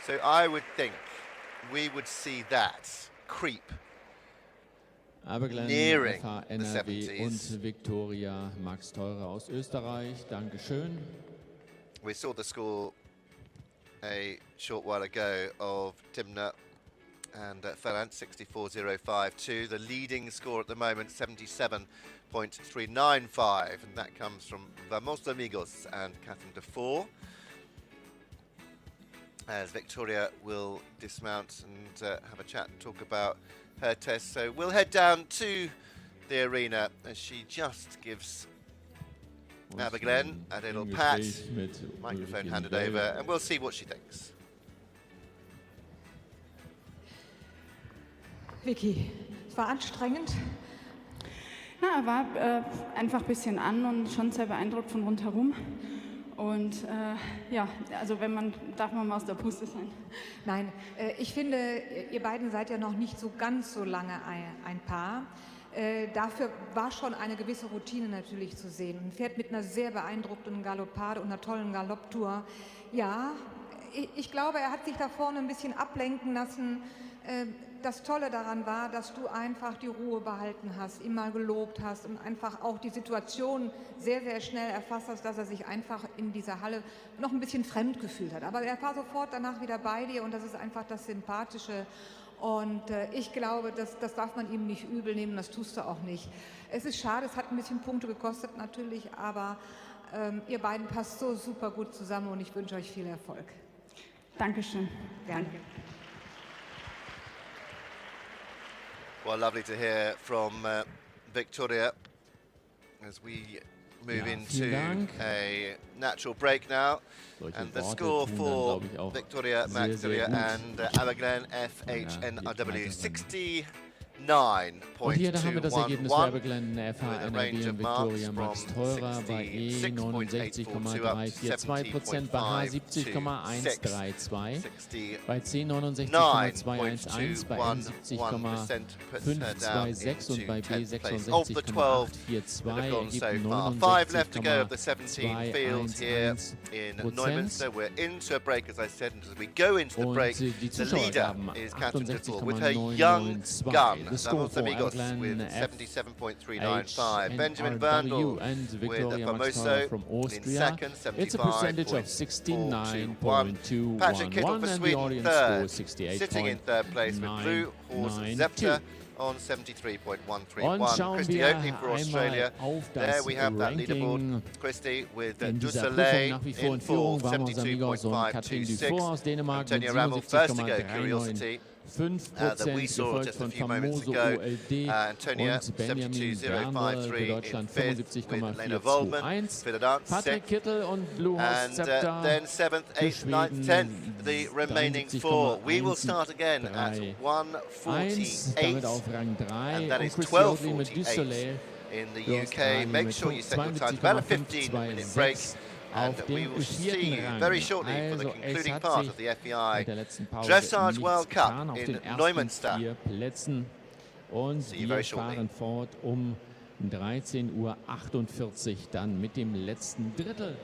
So I would think we would see that creep nearing FH the NRW 70s. und Viktoria Max Teurer aus Österreich. Dankeschön. We saw the score a short while ago of Timner and Ferrand, 64.052. The leading score at the moment, 77.395, and that comes from Vamos Amigos and Catherine Dufour. As Victoria will dismount and have a chat and talk about her test. So we'll head down to the arena as she just gives Nabaglen a little pat, microphone handed over, and we'll see what she thinks. Vicky, es war anstrengend. Na, er war einfach ein bisschen an und schon sehr beeindruckt von rundherum. Und ja, also darf man mal aus der Puste sein. Nein, ich finde, ihr beiden seid ja noch nicht so ganz so lange ein Paar. Dafür war schon eine gewisse Routine natürlich zu sehen. Ein Pferd mit einer sehr beeindruckenden Galoppade und einer tollen Galopptour. Ja, ich glaube, er hat sich da vorne ein bisschen ablenken lassen. Das Tolle daran war, dass du einfach die Ruhe behalten hast, ihn mal gelobt hast und einfach auch die Situation sehr, sehr schnell erfasst hast, dass er sich einfach in dieser Halle noch ein bisschen fremd gefühlt hat. Aber er war sofort danach wieder bei dir und das ist einfach das Sympathische. Und ich glaube, das darf man ihm nicht übel nehmen, das tust du auch nicht. Es ist schade, es hat ein bisschen Punkte gekostet natürlich, aber ihr beiden passt so super gut zusammen und ich wünsche euch viel Erfolg. Dankeschön. Gerne. Danke. Well, lovely to hear from Victoria as we move into a natural break now. And the score for Victoria, Magdalia and Aberglen FHNRW 69.21. Und hier da haben wir das Ergebnis für Aberglen FHNRW und Victoria Max Teurer bei E 69,342%, bei H 70,132, bei C 69,211, bei N 70,526 und bei B 66,842. Ergebnis 5 left to go of the 17 fields here in Neumünster. We're into a break, as I said, and as we go into the break, the leader is Catherine Dittel with her young gun. Vamos Amigos with 77.395. Benjamin Berndl with Famoso in second, 75.421. Patrick Kittel for Sweden third, sitting in third place with Blue Horse Zepter on 73.131. Christy opening for Australia. There we have that leaderboard. Christy with Du Soleil in fourth, 72.526. Antonia Rammel first to go, Curiosity. That we saw just a few moments ago. Antonia 72.053 in fifth with Lena Voldman. Patrick Kittel und Blue Horse Zepter. And then 7th, 8th, 9th, 10th, the remaining four. We will start again at 1:48. And that is 12:48 in the UK. Make sure you set your time. About a 15-minute break. And we will see you very shortly for the concluding part of the FEI Dressage World Cup in Neumünster. Und wir fahren fort um 13:48 Uhr dann mit dem letzten Drittel.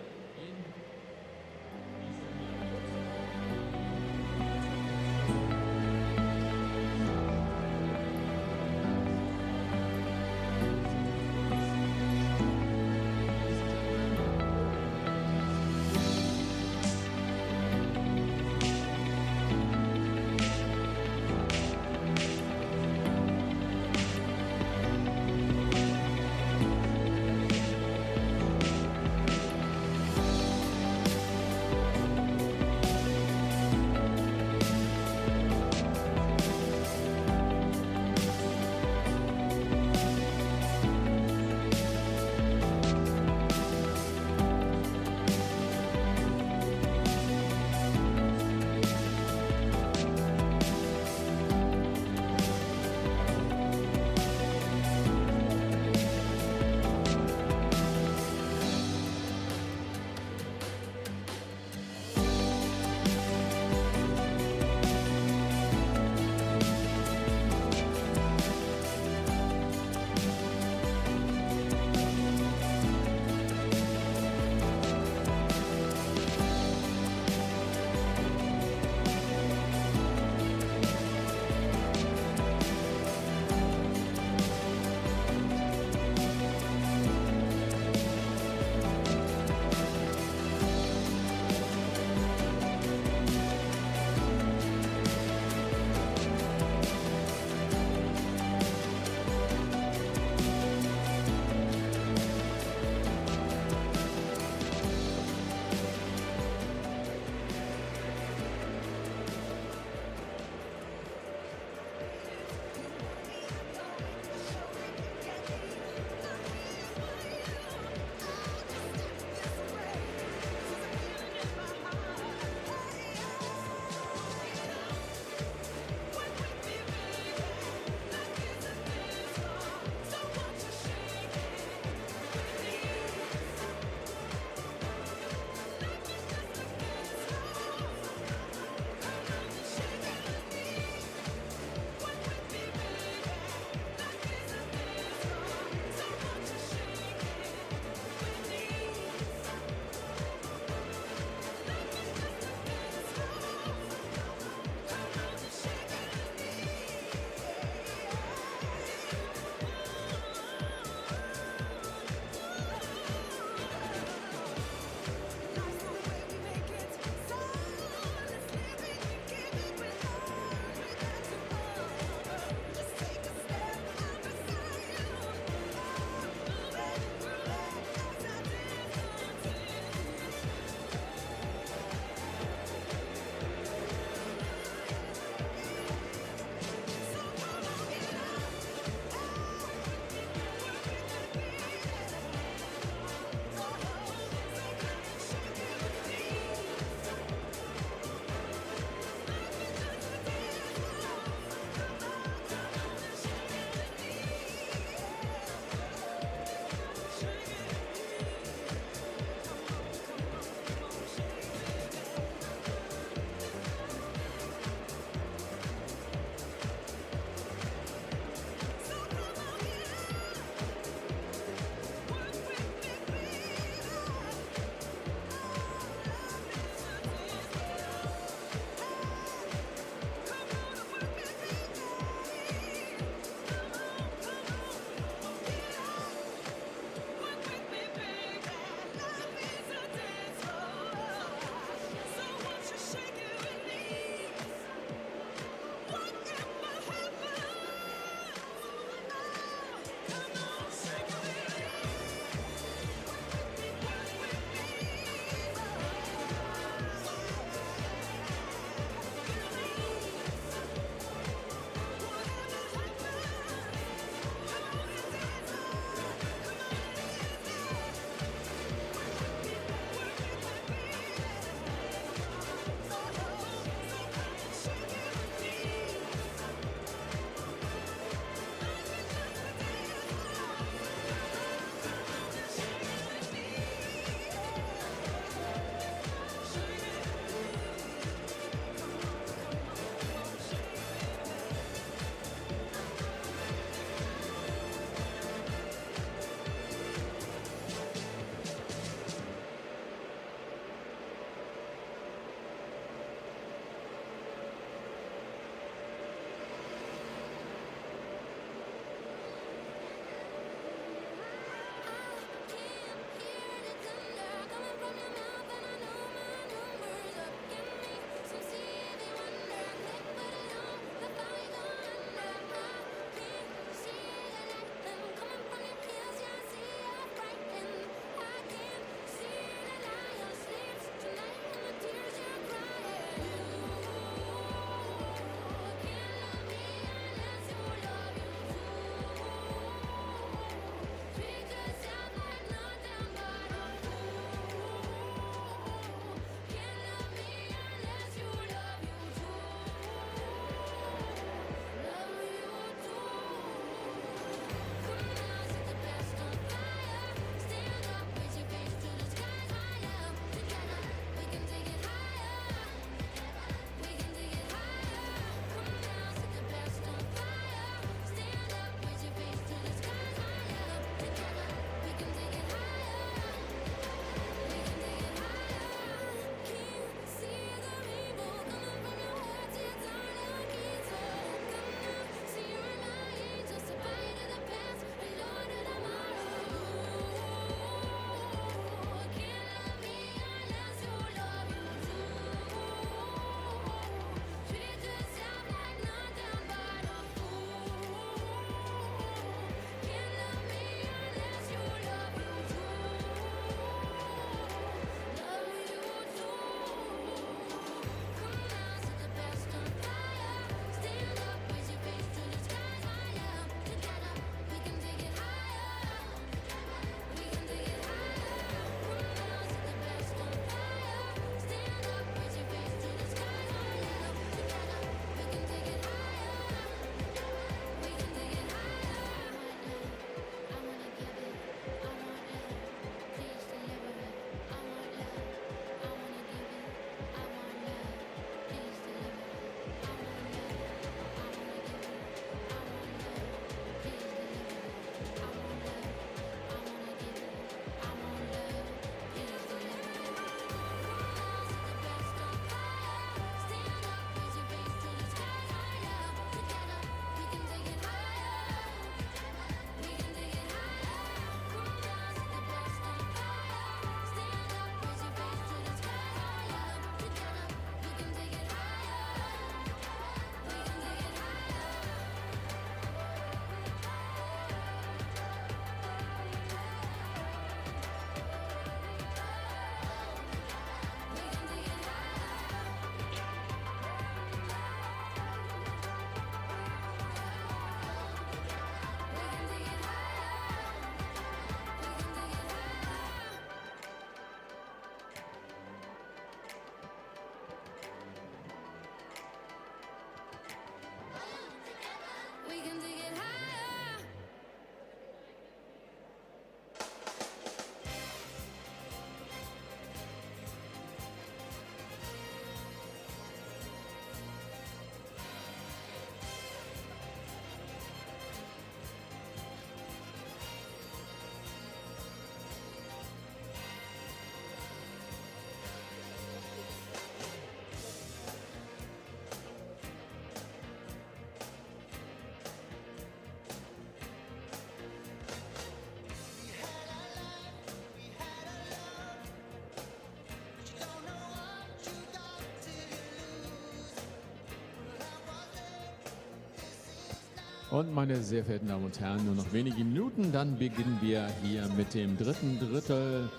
Und meine sehr verehrten Damen und Herren, nur noch wenige Minuten, dann beginnen wir hier mit dem dritten Drittel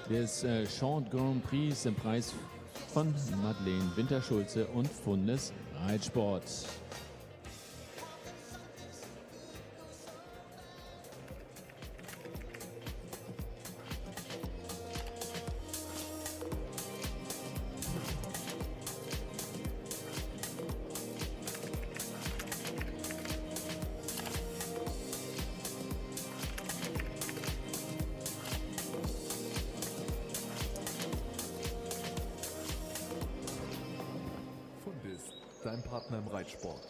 des Short Grand Prix im Preis von Madeleine Winterschulze und Fundes Reitsport. Dein Partner im Reitsport.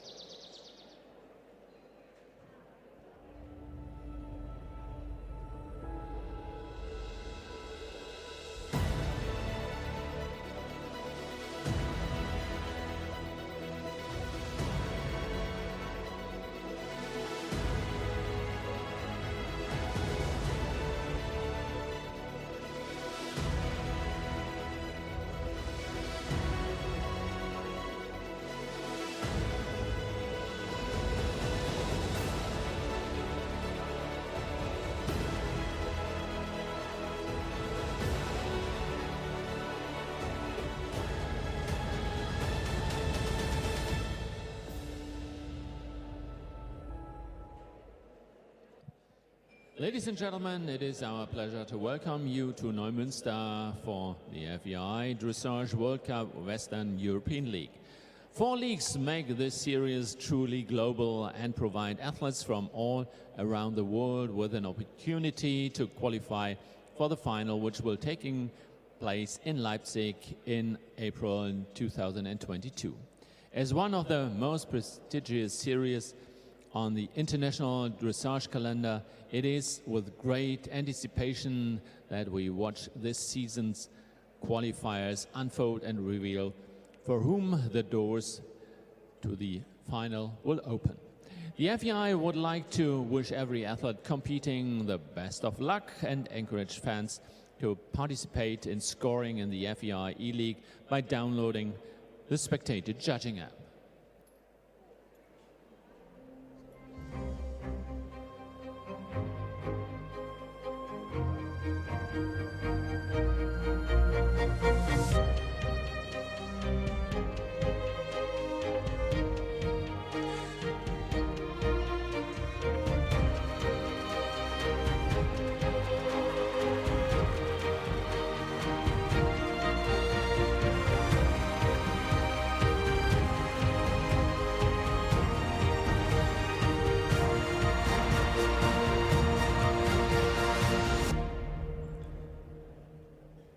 Ladies and gentlemen, it is our pleasure to welcome you to Neumünster for the FEI Dressage World Cup Western European League. 4 leagues make this series truly global and provide athletes from all around the world with an opportunity to qualify for the final, which will take place in Leipzig in April 2022. As one of the most prestigious series on the international dressage calendar, it is with great anticipation that we watch this season's qualifiers unfold and reveal for whom the doors to the final will open. The FEI would like to wish every athlete competing the best of luck and encourage fans to participate in scoring in the FEI E-League by downloading the Spectator Judging app.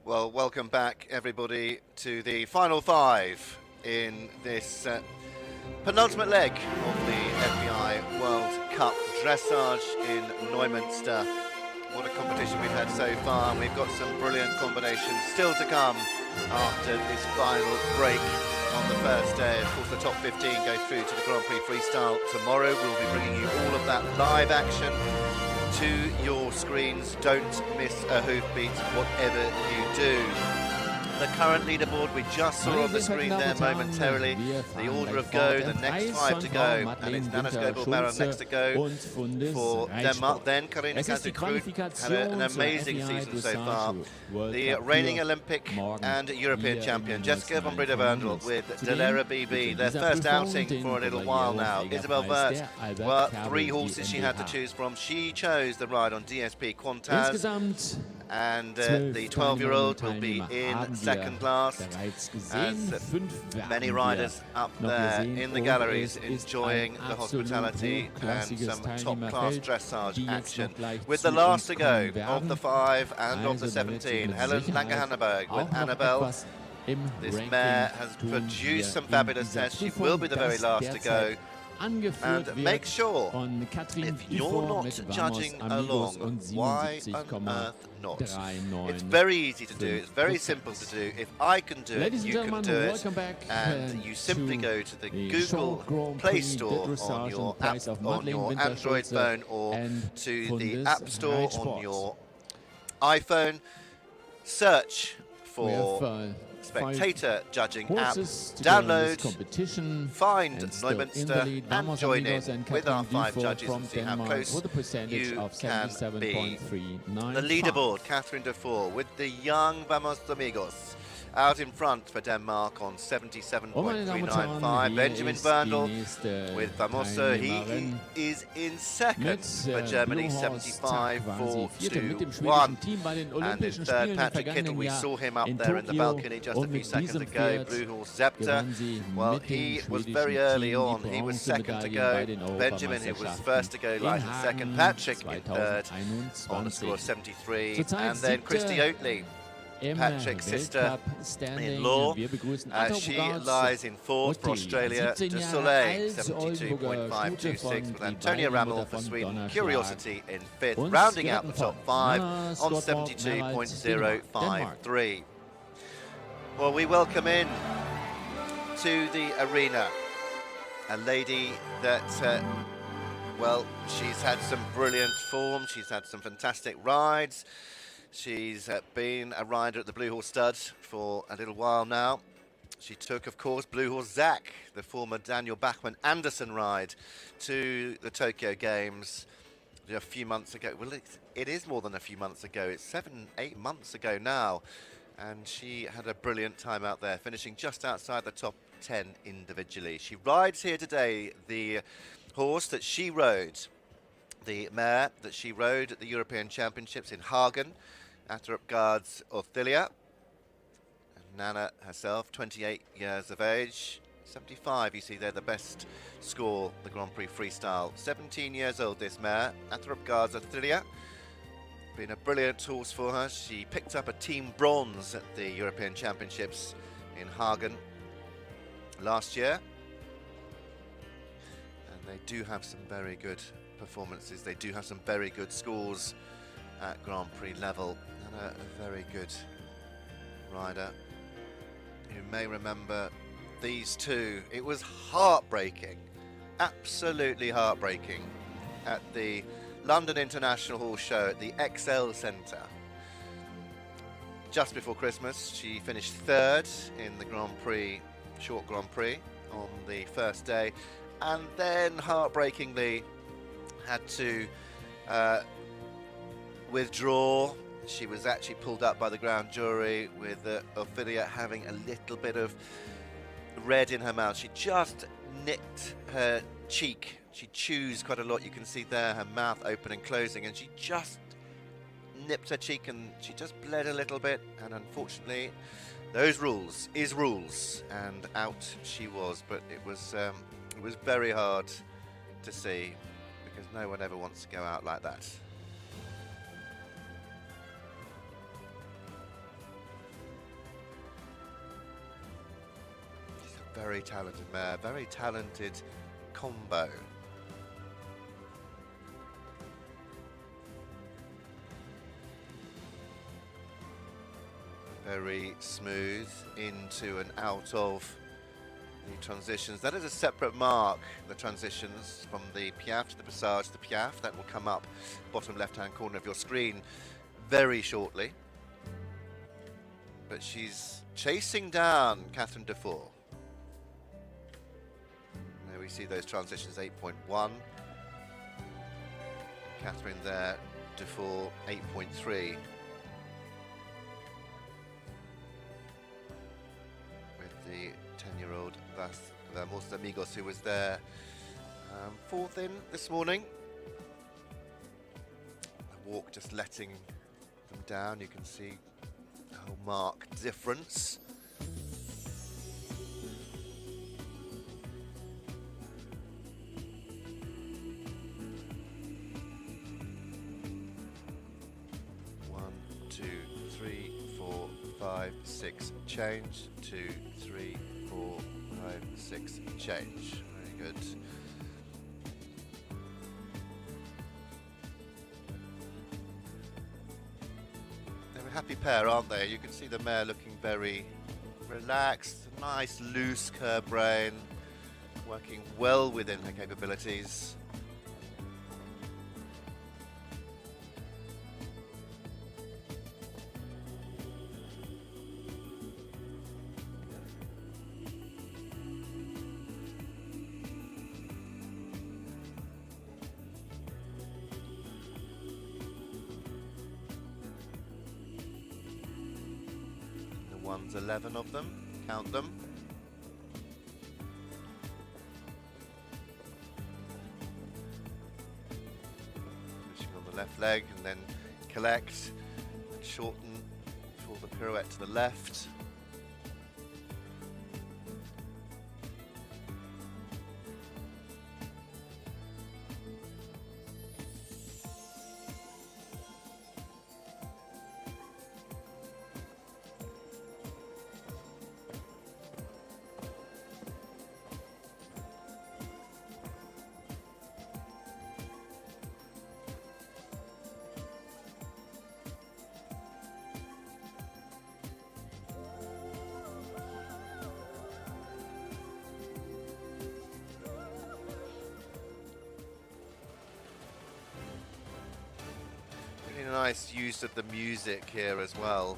Well, welcome back, everybody, to the final 5 in this penultimate leg of the FEI World Cup Dressage in Neumünster. What a competition we've had so far. We've got some brilliant combinations still to come after this final break on the first day. Of course, the top 15 go through to the Grand Prix Freestyle tomorrow. We'll be bringing you all of that live action to your screens. Don't miss a hoofbeat, whatever you do. The current leaderboard we just saw on the screen there momentarily. The order of go, the next 5 to go, and it's Nana Skobel-Baron next to go for Denmark. Then Karina Kanter-Krug had an amazing season so far. The reigning Olympic and European champion Jessica von Breda-Vandel with Delera BB, their first outing for a little while now. Isabel Wirth, well, 3 horses she had to choose from. She chose the ride on DSP Quantas. And the 12-year-old will be in second last, as many riders up there in the galleries enjoying the hospitality and some top-class dressage action. With the last to go of the 5 and of the 17, Helen Lange-Hanneberg with Annabelle. This mare has produced some fabulous tests. She will be the very last to go. And make sure, if you're not judging along, why on earth not? It's very easy to do, it's very simple to do. If I can do it, you can do it. And you simply go to the Google Play Store on your Android phone, or to the App Store on your iPhone. Search for spectator judging app. horses to join this Download, competition. find And still in the Neumünster lead, and Vamos join in Amigos and with our Catherine 5 Dufour judges from and see how Denmark close with a percentage you of can be. 77.395. The leaderboard, Catherine Dufour with the young Vamos Amigos. Out in front for Denmark on 77.395. Benjamin Berndl with Famoso. He is in second for Germany, 75.421. And in third, Patrick Kittel, we saw him up there in the balcony just a few seconds ago. Blue Horse Zepter, well, he was very early on. He was second to go. Benjamin, who was first to go, light in second. Patrick in third on a score of 73. And then Christy Oatley, Patrick's sister-in-law, she lies in fourth for Australia. De Soleil, 72.526, with Antonia Rammel for Sweden. Curiosity in fifth, rounding out the top 5 on 72.053. Well, we welcome in to the arena a lady that, well, she's had some brilliant form. She's had some fantastic rides. She's been a rider at the Blue Horse Stud for a little while now. She took, of course, Blue Horse Zach, the former Daniel Bachmann-Anderson ride, to the Tokyo Games a few months ago. Well, it is more than a few months ago. It's 7-8 months ago now. And she had a brilliant time out there, finishing just outside the top 10 individually. She rides here today the horse that she rode, the mare that she rode at the European Championships in Hagen, Atterupgaard's Othilia. Nana herself, 28 years of age, 75, you see there, the best score, the Grand Prix Freestyle. 17 years old, this mare, Atterupgaard's Othilia. Been a brilliant horse for her. She picked up a team bronze at the European Championships in Hagen last year. And they do have some very good performances. They do have some very good scores at Grand Prix level. And a very good rider. You may remember these two. It was heartbreaking, absolutely heartbreaking, at the London International Horse Show at the XL Centre. Just before Christmas, she finished third in the Grand Prix, short Grand Prix, on the first day, and then heartbreakingly had to withdraw. She was actually pulled up by the ground jury with Ophelia having a little bit of red in her mouth. She just nicked her cheek. She chews quite a lot. You can see there her mouth open and closing, and she just nipped her cheek and she just bled a little bit. And unfortunately, those rules is rules, and out she was. But it was very hard to see, because no one ever wants to go out like that. She's a very talented mare, very talented combo. Very smooth into and out of the transitions. That is a separate mark, the transitions from the Piaffe to the Passage to the Piaffe. That will come up bottom left-hand corner of your screen very shortly. But she's chasing down Catherine Dufour. There we see those transitions, 8.1. Catherine there, Dufour, 8.3. The 10-year-old Vamos Amigos, who was there fourth in this morning. The walk just letting them down. You can see a whole marked difference. One, 2, 3, 4, 5, 6, change. 2, 3, 4, 5, 6, change. Very good. They're a happy pair, aren't they? You can see the mare looking very relaxed, nice loose curve brain, working well within her capabilities. one's 11 of them. Count them. Pushing on the left leg and then collect and shorten for the pirouette to the left. Really nice use of the music here as well.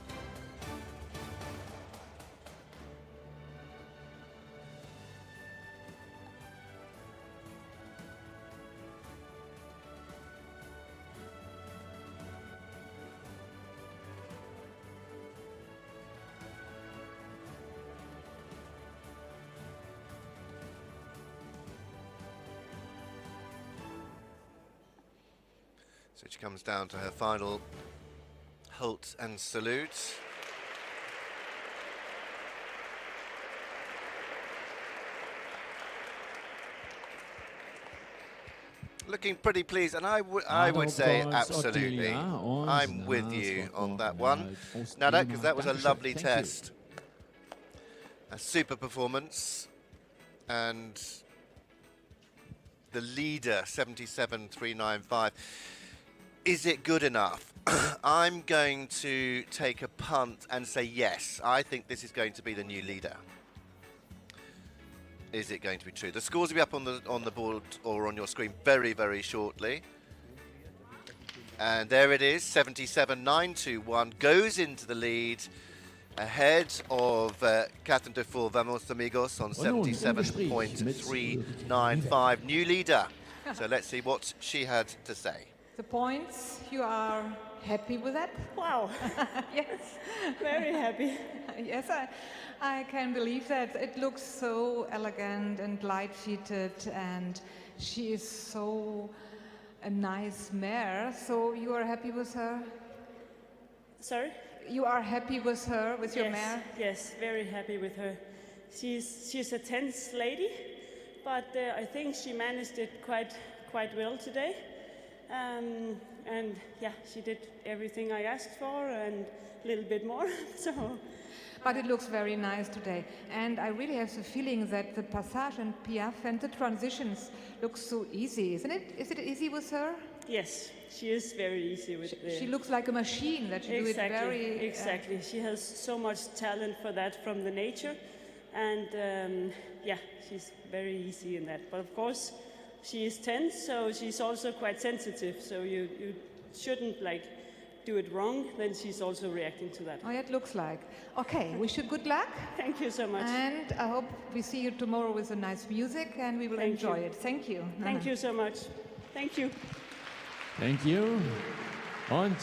So she comes down to her final halt and salute. Looking pretty pleased, and I would say absolutely. I'm with you on that one, Nada, because that was a lovely test. A super performance, and the leader, 77.395. Is it good enough? I'm going to take a punt and say yes. I think this is going to be the new leader. Is it going to be true? The scores will be up on the board or on your screen very, very shortly. And there it is, 77.921 goes into the lead ahead of Catherine Dufour, Vamos Amigos on 77.395. New leader. So let's see what she had to say. The points, you are happy with that? Wow. Yes. Very happy. Yes, I can believe that. It looks so elegant and light-fitted, and she is so a nice mare. So you are happy with her? Sorry? You are happy with her, with your mare? Yes, very happy with her. She's a tense lady, but I think she managed it quite well today. And yeah, she did everything I asked for and a little bit more. But it looks very nice today. And I really have the feeling that the passage and piaffe and the transitions look so easy, isn't it? Is it easy with her? Yes, she is very easy with it. She looks like a machine that she do it very... Exactly. She has so much talent for that from the nature. And yeah, she's very easy in that. But of course, she is tense, so she's also quite sensitive. So you shouldn't do it wrong, then she's also reacting to that. Oh, it looks like. Okay, wish you good luck. Thank you so much. And I hope we see you tomorrow with the nice music and we will enjoy it. Thank you. Thank you so much. Thank you. Thank you. Und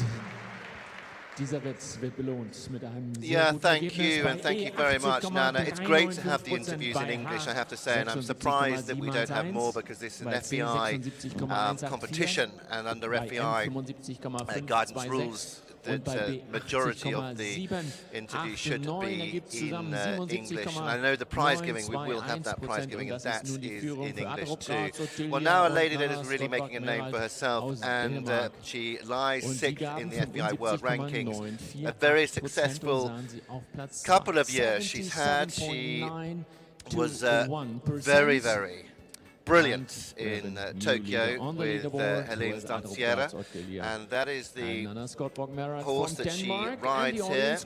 dieser wird belohnt mit einem sehr Yeah, guten thank Ergebnis you, bei and thank you very much, Nana. It's great to have the 80,93% interviews in bei English, I have to H, say, and I'm surprised that we don't have 76,711, more because this is an bei FEI 77,184, competition, and under bei FEI 75,526 guidance rules, und bei that B majority of the interviews should 80,9, be ergibt in zusammen English. And I know the prize giving, we will have that prize giving, and that is in English too. Well, now a lady that is really making a name for herself, and she lies sixth in the FEI World Rankings. A very successful couple of years she's had. She was very, very brilliant in Tokyo with Helene Stanciera, and that is the horse that she rides here.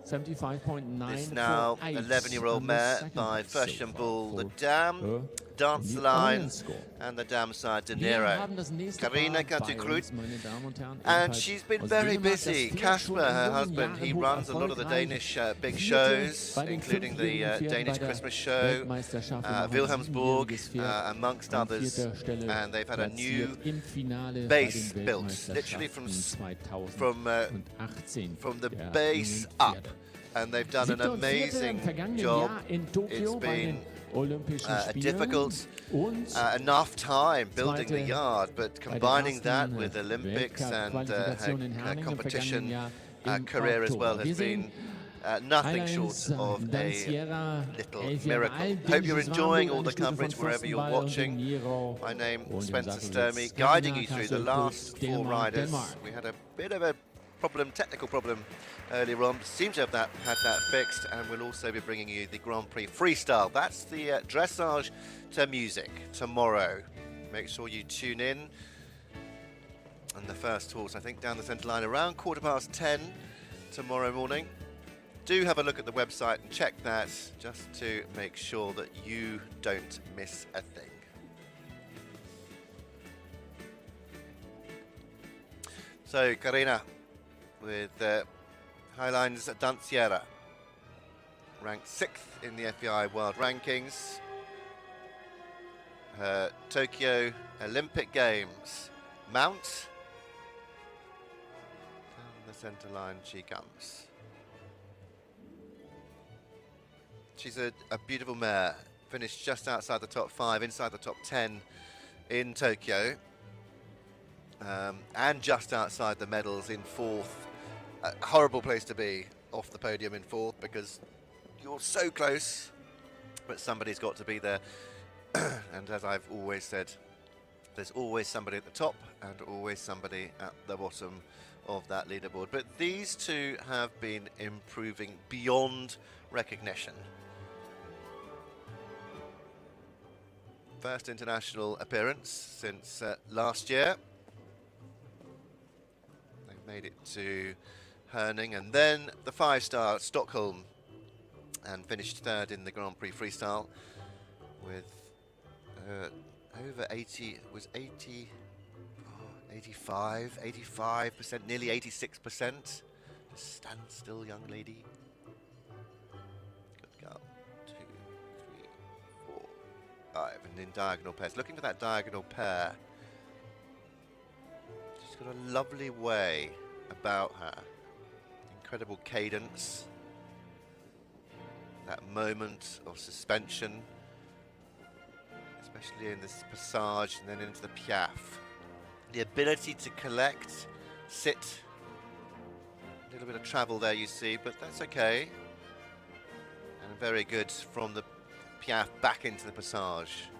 This now 11-year-old mare by Fashionable the Dam, Dance the Line, and the Dam side De Niro. Karina Kantukrut, and she's been very busy. Kasper, her husband, he runs a lot of the Danish big shows, including the Danish Christmas show, Wilhelmsburg, amongst others, and they've had a new base built, literally from the base up. and they've done an Siebter und Vierte im amazing vergangenen job. Jahr in Tokio It's bei den been Olympischen a Spielen difficult und enough time building the zweite yard, but bei der combining that ersten with Olympics and Weltcup-Qualifikation in her Herning im competition vergangenen Jahr im career as well Oktober. Wir has been sehen nothing short Highlights, of a Danciera, little 11 Jahre miracle. alt, Hope you're dänisches enjoying all Warmblut, the eine Stufe coverage von wherever you're Pfostenball und watching. den Nero My name und Spencer im Sturmey, Sattel guiding you jetzt through the Skandinav, last four Dänemark, riders. Denmark. We had a bit of a technical problem earlier on. Seem to have had that fixed, and we'll also be bringing you the Grand Prix Freestyle. That's the dressage to music tomorrow. Make sure you tune in. And the first horse, I think, down the centre line around 10:15 tomorrow morning. Do have a look at the website and check that just to make sure that you don't miss a thing. So, Karina, with Highline's Danciera, ranked 6th in the FEI World Rankings. Her Tokyo Olympic Games mount. Down the centre line she comes. She's a beautiful mare. Finished just outside the top 5, inside the top 10 in Tokyo. And just outside the medals in 4th. A horrible place to be, off the podium in 4th, because you're so close, but somebody's got to be there. And as I've always said, there's always somebody at the top and always somebody at the bottom of that leaderboard. But these two have been improving beyond recognition. First international appearance since last year. They've made it to Herning and then the 5-star Stockholm and finished 3rd in the Grand Prix Freestyle with over 80, was 80, 85%, nearly 86%. Just stand still, young lady. Good girl. 2, 3, 4, 5, and in diagonal pairs. Looking for that diagonal pair. She's got a lovely way about her. Incredible cadence. That moment of suspension. Especially in this passage and then into the piaffe. The ability to collect, sit. A little bit of travel there you see, but that's okay. And very good from the piaffe back into the passage.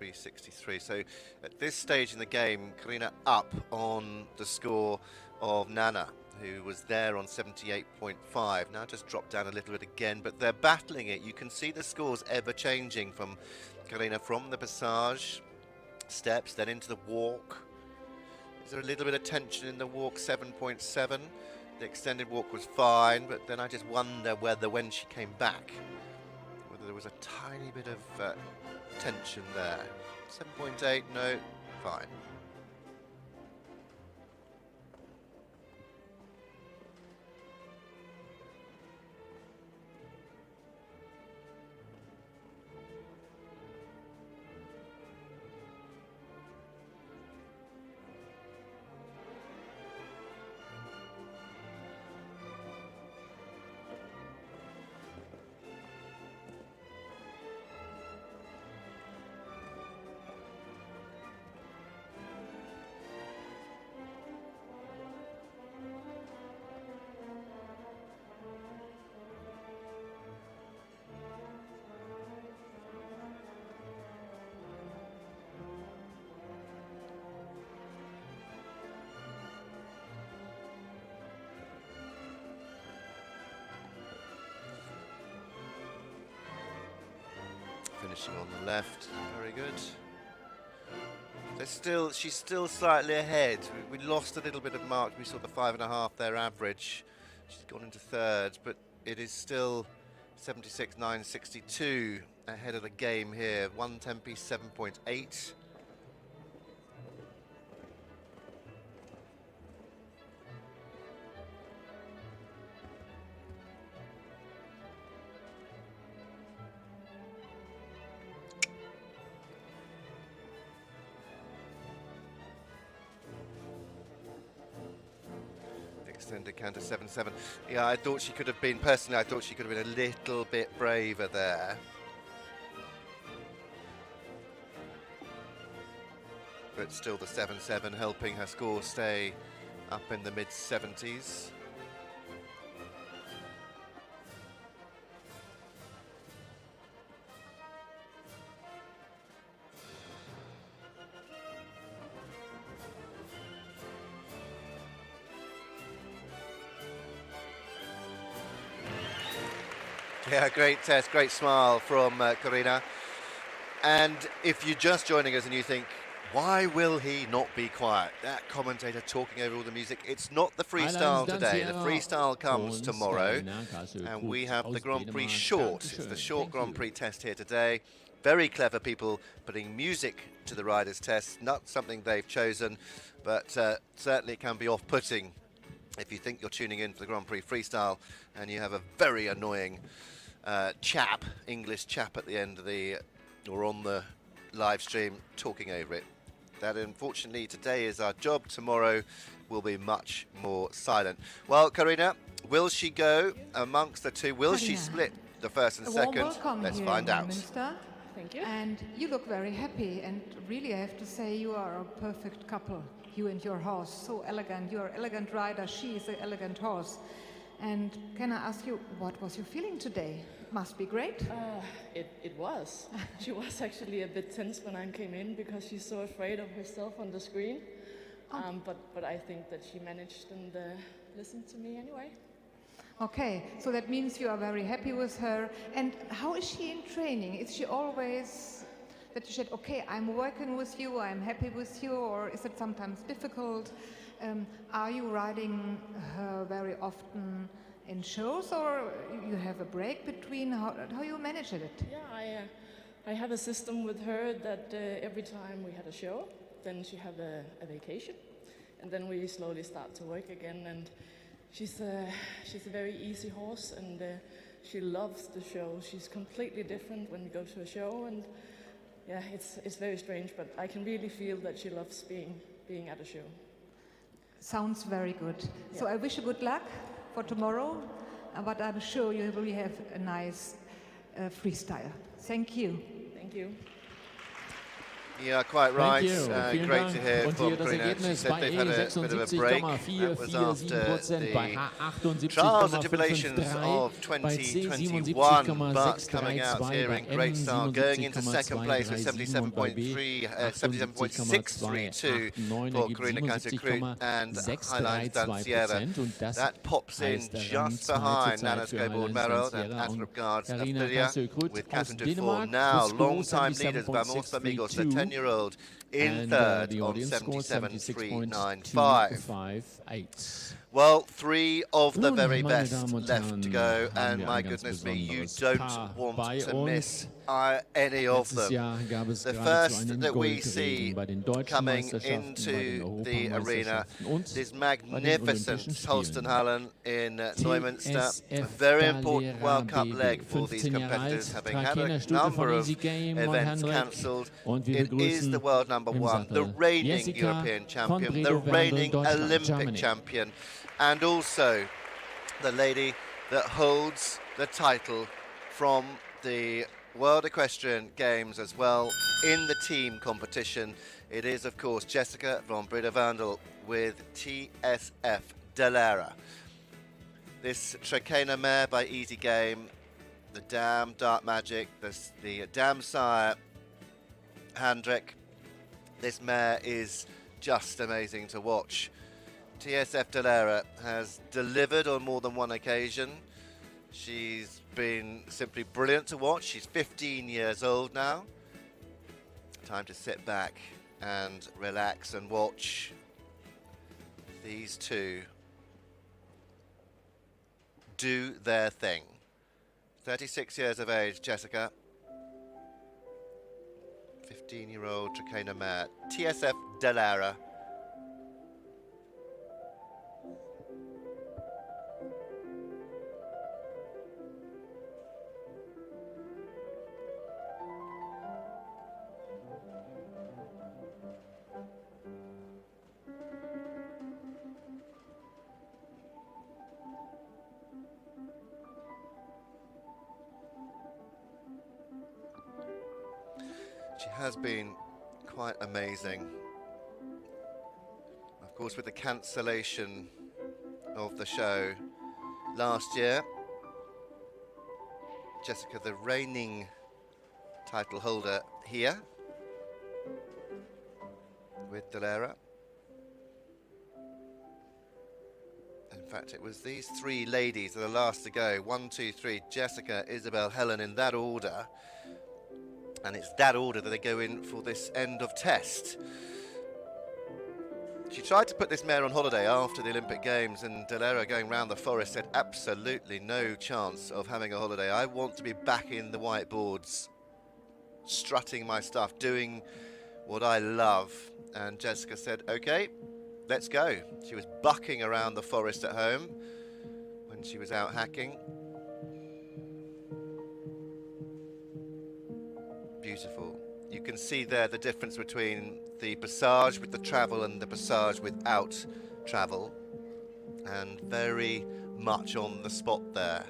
.363. So at this stage in the game, Karina up on the score of Nana, who was there on 78.5. Now just dropped down a little bit again, but they're battling it. You can see the scores ever changing from Karina from the passage steps, then into the walk. Is there a little bit of tension in the walk? 7.7. The extended walk was fine, but then I just wonder whether when she came back, whether there was a tiny bit of tension there. 7.8, no, fine. Finishing on the left, very good. She's still slightly ahead. We lost a little bit of mark. We saw the 5.5 their average. She's gone into 3rd, but it is still 76.962 ahead of the game here. 1 Tempe 7.8. extended canter 7-7. Yeah, I thought she could have been, personally, I thought she could have been a little bit braver there. But still the 7-7 helping her score stay up in the mid-70s. Yeah, great test, great smile from Karina. And if you're just joining us and you think, why will he not be quiet? That commentator talking over all the music. It's not the freestyle today. The freestyle comes tomorrow. And we have the Grand Prix short. It's the short Grand Prix test here today. Very clever people putting music to the riders' test. Not something they've chosen, but certainly it can be off-putting if you think you're tuning in for the Grand Prix freestyle and you have a very annoying English chap at the end of the, or on the live stream talking over it. That unfortunately today is our job. Tomorrow will be much more silent. Well, Karina, will she go amongst the two? Will she split the first and second? Let's find out. Neumünster. Thank you. And you look very happy, and really I have to say you are a perfect couple, you and your horse. So elegant. You're an elegant rider, she is an elegant horse. And can I ask you, what was your feeling today? It must be great. It was. She was actually a bit tense when I came in because she's so afraid of herself on the screen. But I think that she managed and listened to me anyway. Okay, so that means you are very happy with her. And how is she in training? Is she always that you said, okay, I'm working with you, I'm happy with you, or is it sometimes difficult? Are you riding her very often in shows, or you have a break between? How you manage it? Yeah, I have a system with her that every time we had a show, then she have a vacation, and then we slowly start to work again. And she's a very easy horse, and she loves the show. She's completely different when we go to a show, and yeah, it's very strange, but I can really feel that she loves being at a show. Sounds very good. Yeah. So I wish you good luck for tomorrow, but I'm sure you will have a nice freestyle. Thank you. Thank you. Yeah, quite right. Vielen Great Dank. to hear Und from hier das Karina. She Ergebnis said bei they've had a bit of a break. That was after the trials and tribulations of 2021, but coming out here in great style, going into second place with 77.632 for Karina Kanterkrut and Highline Danciera. That pops in just behind Nana Skobold-Merrill and Astrup Guards Aprilia with Catherine Dufour. Now, long-time leaders, Vamos Amigos, the 10-year-old in third on 77.395. Well, three of the very best left to go, and my goodness me, you don't want to miss any of them. The first that we see coming into the arena is magnificent Holstenhallen in Neumünster. A very important World Cup leg for these competitors, having had a number of events cancelled. It is the world number one, the reigning European champion, the reigning Olympic champion, and also the lady that holds the title from the World Equestrian Games as well in the team competition. It is, of course, Jessica von Breda-Vandel with TSF Dalera. This Trakehner mare by Easy Game, the Dam Dark Magic, the Dam Sire Handrick. This mare is just amazing to watch. TSF Dalera has delivered on more than one occasion. She's been simply brilliant to watch. She's 15 years old now. Time to sit back and relax and watch these two do their thing. 36 years of age, Jessica. 15-year-old Trakehner mare, TSF Dalera. has been quite amazing. Of course, with the cancellation of the show last year, Jessica, the reigning title holder here with Dalera. In fact, it was these three ladies that are last to go. 1, 2, 3, Jessica, Isabel, Helen, in that order. And it's that order that they go in for this end of test. She tried to put this mare on holiday after the Olympic Games, and Dalera, going round the forest, said absolutely no chance of having a holiday. I want to be back in the whiteboards, strutting my stuff, doing what I love. And Jessica said, okay, let's go. She was bucking around the forest at home when she was out hacking. Beautiful. You can see there the difference between the passage with the travel and the passage without travel, and very much on the spot there.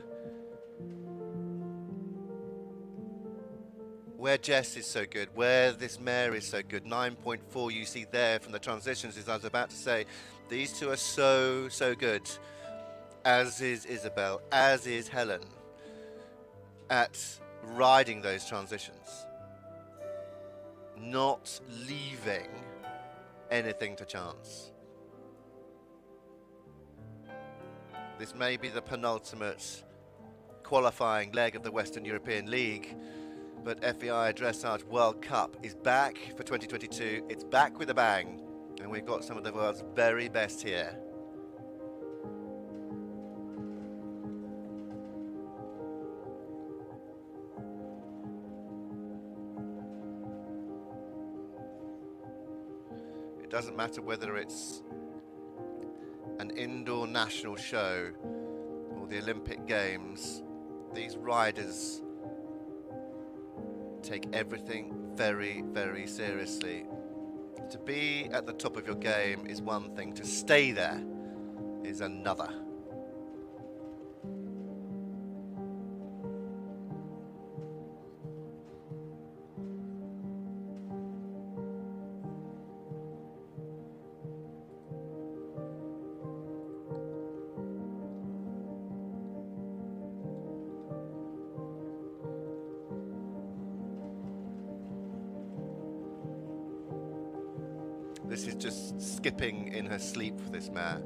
Where Jess is so good, where this mare is so good, 9.4 you see there from the transitions, as I was about to say, these two are so good, as is Isabel, as is Helen, at riding those transitions, not leaving anything to chance. This may be the penultimate qualifying leg of the Western European League, but FEI Dressage World Cup is back for 2022. It's back with a bang, and we've got some of the world's very best here. It doesn't matter whether it's an indoor national show or the Olympic Games, these riders take everything very, very seriously. To be at the top of your game is one thing, to stay there is another. This is just skipping in her sleep for this mare.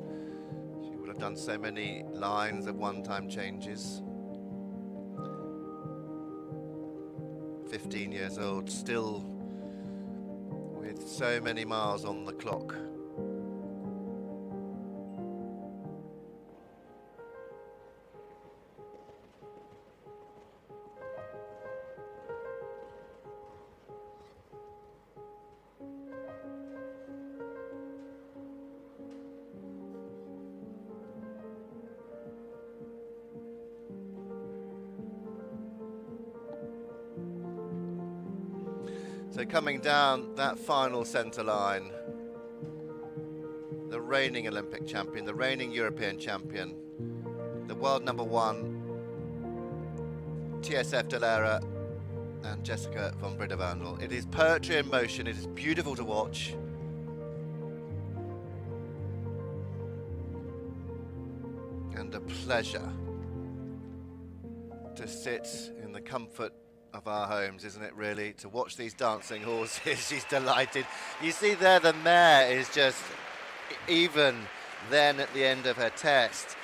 She would have done so many lines of one-time changes. 15 years old, still with so many miles on the clock. So coming down that final centre line, the reigning Olympic champion, the reigning European champion, the world #1, TSF Dalera and Jessica von Brida-Vandel. It is poetry in motion, it is beautiful to watch. And a pleasure to sit in the comfort of our homes, isn't it, really, to watch these dancing horses. She's delighted. You see there the mare is just, even then at the end of her test,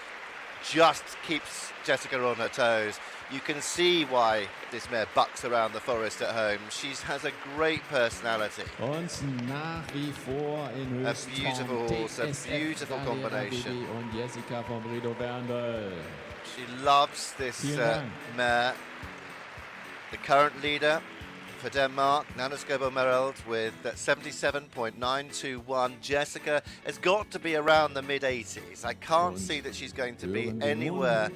just keeps Jessica on her toes. You can see why this mare bucks around the forest at home. She has a great personality. Und nach wie vor in a beautiful horse, a beautiful combination. Und Jessica von Brida-Vandel. She loves this mare. The current leader for Denmark, Nana Skåber-Mereld, with 77.921. Jessica has got to be around the mid-80s. I can't see that she's going to be anywhere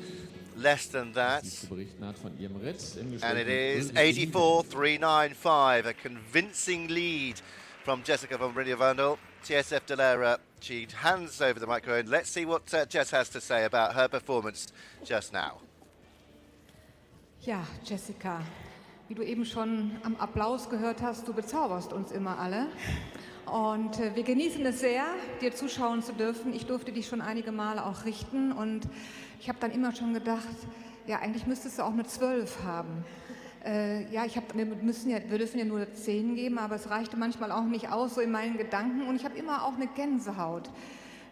less than that. And it is 84.395, a convincing lead from Jessica von Brida-Vandel. TSF Dalera, she hands over the microphone. Let's see what Jess has to say about her performance just now. Ja, Jessica, wie du eben schon am Applaus gehört hast, du bezauberst uns immer alle. Und wir genießen es sehr, dir zuschauen zu dürfen. Ich durfte dich schon einige Male auch richten und ich habe dann immer schon gedacht, ja, eigentlich müsstest du auch eine 12 haben. Ja, wir dürfen ja nur 10 geben, aber es reichte manchmal auch nicht aus, so in meinen Gedanken. Und ich habe immer auch eine Gänsehaut,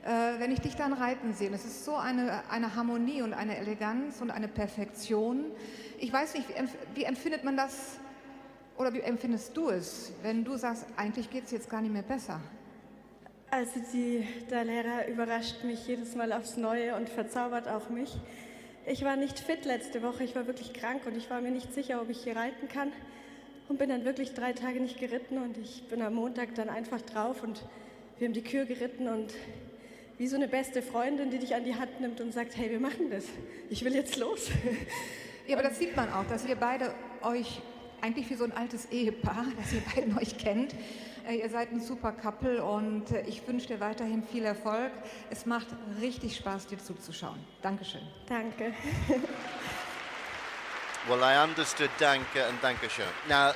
wenn ich dich dann reiten sehe. Es ist so eine Harmonie und eine Eleganz und eine Perfektion. Ich weiß nicht, wie empfindet man das oder wie empfindest du es, wenn du sagst, eigentlich geht es jetzt gar nicht mehr besser? Also der Lehrer überrascht mich jedes Mal aufs Neue und verzaubert auch mich. Ich war nicht fit letzte Woche, ich war wirklich krank und ich war mir nicht sicher, ob ich hier reiten kann und bin dann wirklich 3 Tage nicht geritten und ich bin am Montag dann einfach drauf und wir haben die Kür geritten und wie so eine beste Freundin, die dich an die Hand nimmt und sagt, hey, wir machen das, ich will jetzt los. Ja, aber das sieht man auch, dass ihr beide euch eigentlich wie so ein altes Ehepaar, dass ihr beiden euch kennt. Ihr seid ein super Couple und ich wünsche dir weiterhin viel Erfolg. Es macht richtig Spaß, dir zuzuschauen. Dankeschön. Danke. Well, I understood Danke and Dankeschön. Now,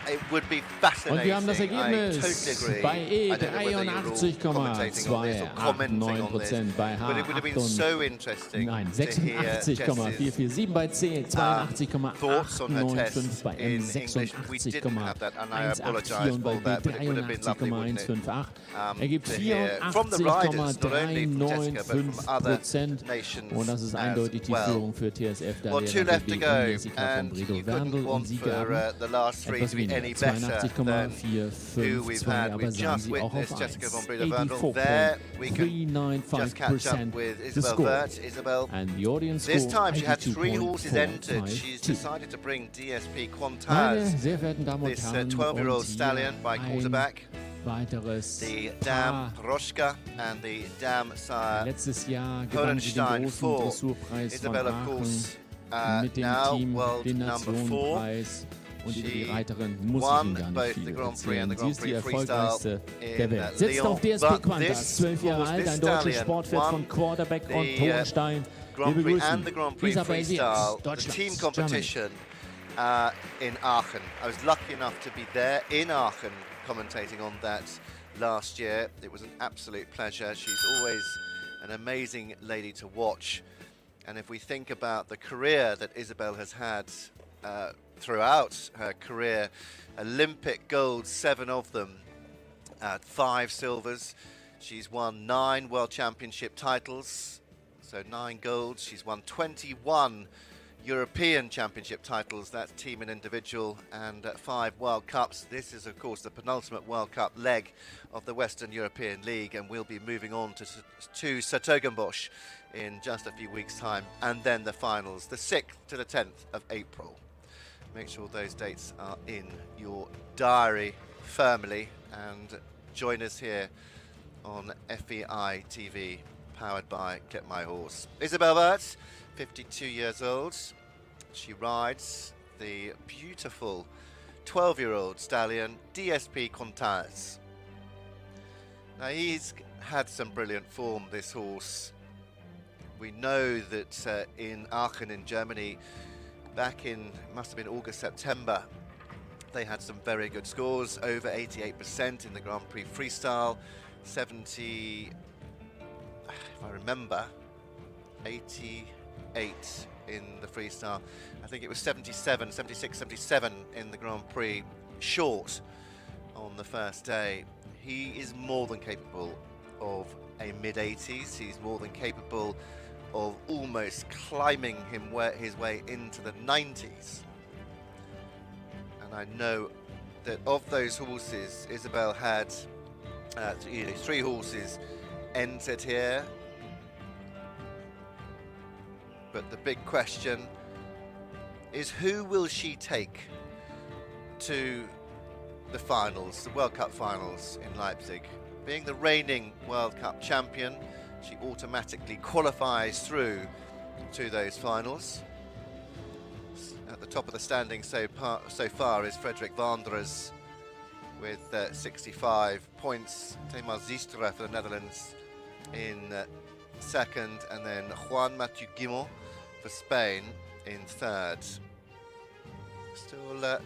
it would be fascinating. Und wir haben das I totally Ergebnis agree. bei E I don't know whether you're all commentating on this or commenting on this, 83,289%, bei H but it would have been so interesting Nein, to hear 86,447 bei C, thoughts on her test 82,895 bei in M, English. We didn't have that, and I apologize 86,184 for bei B, that, but it would have been lovely, wouldn't it? 83,158. Ergibt To hear from the riders, not only from Jessica, but from other 94,395%. nations Und das ist as eindeutig die well. Führung für TSF. Da Well, 2 left to go, unmäßig von and Bredow you Werndl couldn't im want Siegerabend. for the last 3 Etwas to be weniger, any better than who we've 82,452, had. aber We've sahen just sie auch auf witnessed Jessica von 1. Bredow Werndl. There we can just catch up 84,395% with the Isabel score. Wirth. Isabel, And the audience this score time she had 3 horses entered. She's 82,452. decided to bring DSP Meine Quantas, sehr verehrten Damen und this Herren, 12-year-old und hier stallion by ein quarterback, weiteres the Paar. Dam Proschka and the Dam Sire Letztes Jahr gewann sie den Hohenstein großen 4. Dressurpreis von Isabel, of Aachen course, mit dem now Team, world den number 4. Nationenpreis. Und über die She Reiterin muss ich won Ihnen gar both nicht the viel Grand Prix and erzählen. the Sie ist die Grand Prix Freestyle erfolgreichste der in Welt. Sitzt Lyon. auf DSP But Quantas, this 12 Jahre horse, alt, this ein deutsches stallion Sportpferd won von Quarterback und the, Hohenstein. Wir Grand Prix begrüßen and the Grand Prix Isabel Freestyle, Wirth, the team Deutschland, competition in Aachen. I was lucky enough to be there in Aachen commentating on that last year. It was an absolute pleasure. She's always an amazing lady to watch. And if we think about the career that Isabel has had throughout her career, Olympic gold, 7 of them, 5 silvers. She's won 9 World Championship titles, so 9 golds. She's won 21 European Championship titles, that's team and individual, and 5 World Cups. This is, of course, the penultimate World Cup leg of the Western European League, and we'll be moving on to Sertogenbosch in just a few weeks' time, and then the finals, the 6th to the 10th of April. Make sure those dates are in your diary firmly, and join us here on FEI TV, powered by Get My Horse. Isabel Wirth, 52 years old. She rides the beautiful 12-year-old stallion DSP Quantas. Now, he's had some brilliant form, this horse. We know that in Aachen in Germany, back in, must have been August, September, they had some very good scores, over 88% in the Grand Prix Freestyle, 70, if I remember, 88 in the Freestyle. I think it was 77, 76, 77 in the Grand Prix Short on the first day. He is more than capable of a mid-80s. He's more than capable of almost climbing his way into the 90s. And I know that of those horses, Isabel had 3 horses entered here. But the big question is, who will she take to the finals, the World Cup finals in Leipzig? Being the reigning World Cup champion, she automatically qualifies through to those finals. At the top of the standing so far is Frederik Vandres with 65 points. Temar Zistra for the Netherlands in second, and then Juan Mathieu Guimont for Spain in third. Still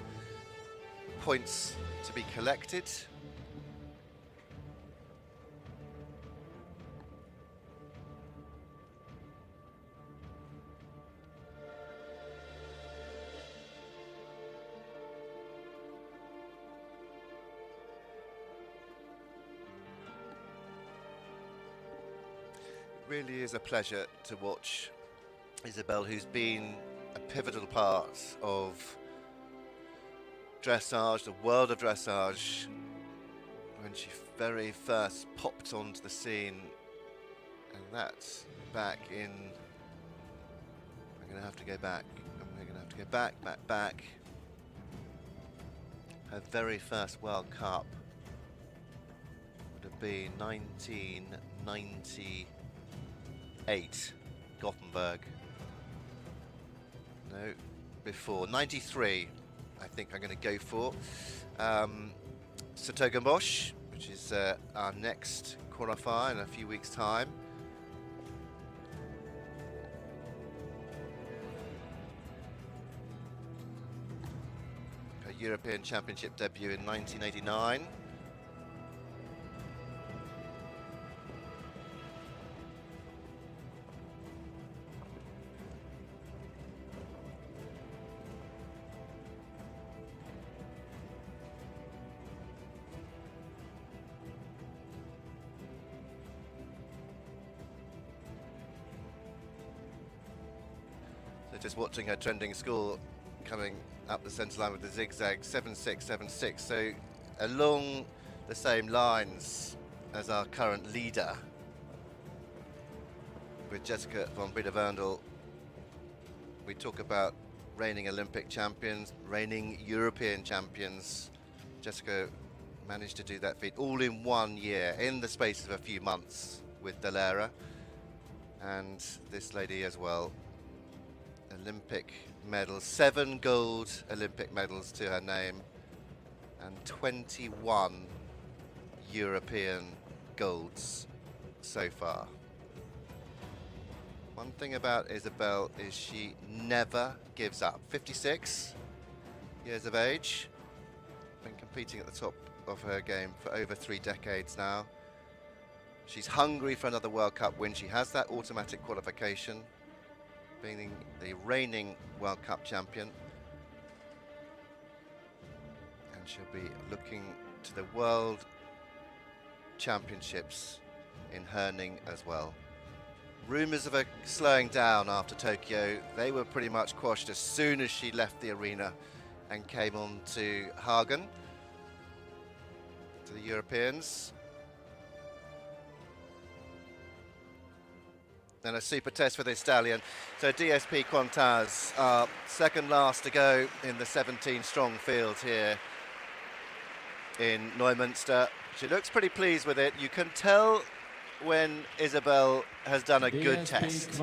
points to be collected. Really is a pleasure to watch Isabel, who's been a pivotal part of dressage, the world of dressage, when she very first popped onto the scene, and that's back in, I'm going to have to go back, back. Her very first World Cup would have been 1998, Gothenburg. No, before 93, I think I'm going to go for Sertogenbosch, which is our next qualifier in a few weeks' time. Her European Championship debut in 1989. Just watching her trending score coming up the centre line with the zigzag, 7.676, so along the same lines as our current leader with Jessica von Biederwendel. We talk about reigning Olympic champions, reigning European champions. Jessica managed to do that feat all in 1 year, in the space of a few months with Dalera, and this lady as well. Olympic medals, 7 gold Olympic medals to her name, and 21 European golds so far. One thing about Isabel is she never gives up. 56 years of age, been competing at the top of her game for over 3 decades now. She's hungry for another World Cup win. She has that automatic qualification, being the reigning World Cup champion, and she'll be looking to the World Championships in Herning as well. Rumours of her slowing down after Tokyo, they were pretty much quashed as soon as she left the arena and came on to Hagen, to the Europeans. And a super test for this stallion. So DSP Quantaz, second last to go in the 17-strong field here in Neumünster. She looks pretty pleased with it. You can tell when Isabel has done a good test.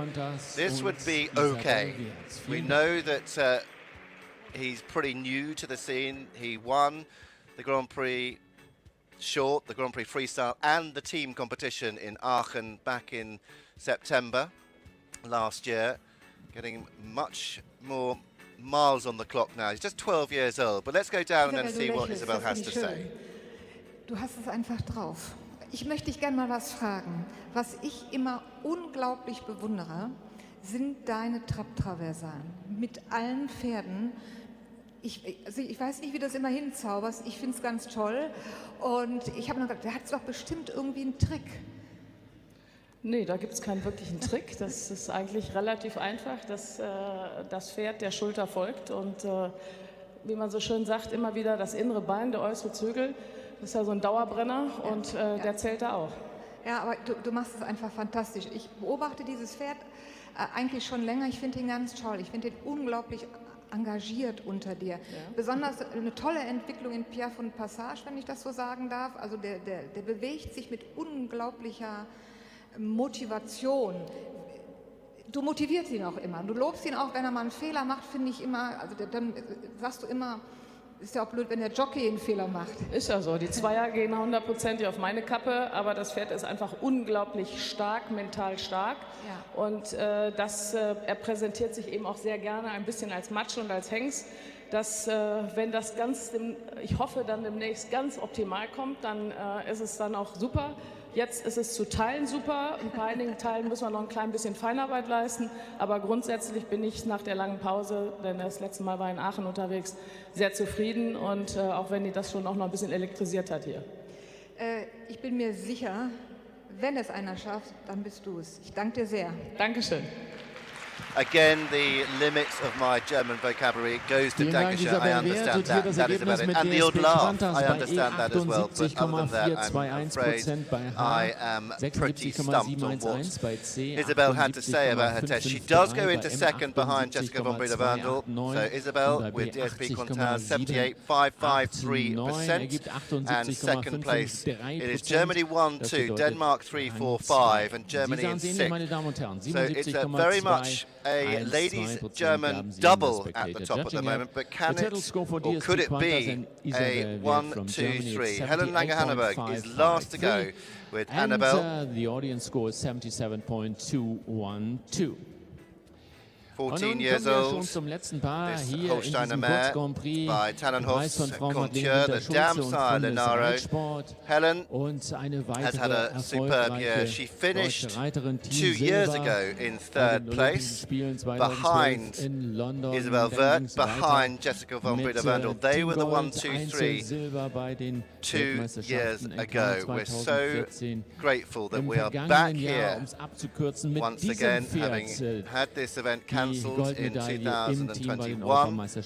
This would be okay. We know that he's pretty new to the scene. He won the Grand Prix Short, the Grand Prix Freestyle, and the team competition in Aachen back in September last year, getting much more miles on the clock now. He's just 12 years old, but let's go down and see what Isabel has to say. Du hast es einfach drauf. Ich möchte dich gerne mal was fragen. Was ich immer unglaublich bewundere, sind deine Trab-Traversalen mit allen Pferden. Ich weiß nicht, wie du das immer hinzauberst. Ich finde es ganz toll. Und ich habe nur gedacht, der hat doch bestimmt irgendwie einen Trick. Nee, da gibt es keinen wirklichen Trick. Das ist eigentlich relativ einfach, dass das Pferd der Schulter folgt. Und wie man so schön sagt, immer wieder das innere Bein, der äußere Zügel. Das ist ja so ein Dauerbrenner und der zählt da auch. Ja, aber du machst es einfach fantastisch. Ich beobachte dieses Pferd eigentlich schon länger. Ich finde ihn ganz toll. Ich finde ihn unglaublich engagiert unter dir. Ja. Besonders eine tolle Entwicklung in Piaf und Passage, wenn ich das so sagen darf. Also der bewegt sich mit unglaublicher Motivation. Du motivierst ihn auch immer. Du lobst ihn auch, wenn er mal einen Fehler macht, finde ich immer. Also dann sagst du immer, ist ja auch blöd, wenn der Jockey einen Fehler macht. Ist ja so. Die Zweier gehen 100% auf meine Kappe, aber das Pferd ist einfach unglaublich stark, mental stark. Ja. Und er präsentiert sich eben auch sehr gerne ein bisschen als Matsch und als Hengst. dass wenn das ich hoffe, dann demnächst ganz optimal kommt, dann ist es dann auch super. Jetzt ist es zu Teilen super und bei einigen Teilen müssen wir noch ein klein bisschen Feinarbeit leisten, aber grundsätzlich bin ich nach der langen Pause, denn das letzte Mal war in Aachen unterwegs, sehr zufrieden und auch wenn die das schon auch noch ein bisschen elektrisiert hat hier. Ich bin mir sicher, wenn es einer schafft, dann bist du es. Ich danke dir sehr. Dankeschön. Again, the limits of my German vocabulary goes to Lancashire. I understand that. That is about it. And the old laugh, I understand that as well. But other than that, I'm afraid I am pretty stumped on what Isabel had to say about her test. She does go into second behind Jessica von Breda-Vandel. So Isabel with DSP Contaz 78.553%. And second place, it is Germany 1-2, Denmark 3-4-5, and Germany in 6th. So it's very much a ladies German double at the top at the moment, but can it or could it be a 1-2-3? Helen Lange-Hanneberg is last to go with Annabelle. The audience score is 77.212. 14 years old, zum letzten Paar this hier Holsteiner in mare Grand Prix. by Tannenhof, Frau Contier, the dam sire Lenaro. Helen und eine has had a superb year. She finished 2 years ago in third place, behind Isabel Wirth, behind Jessica von Breda-Vandel. They were the 1-2-3 2 years ago. We're so grateful that we are back here once again, having had this event cancelled in 2021, but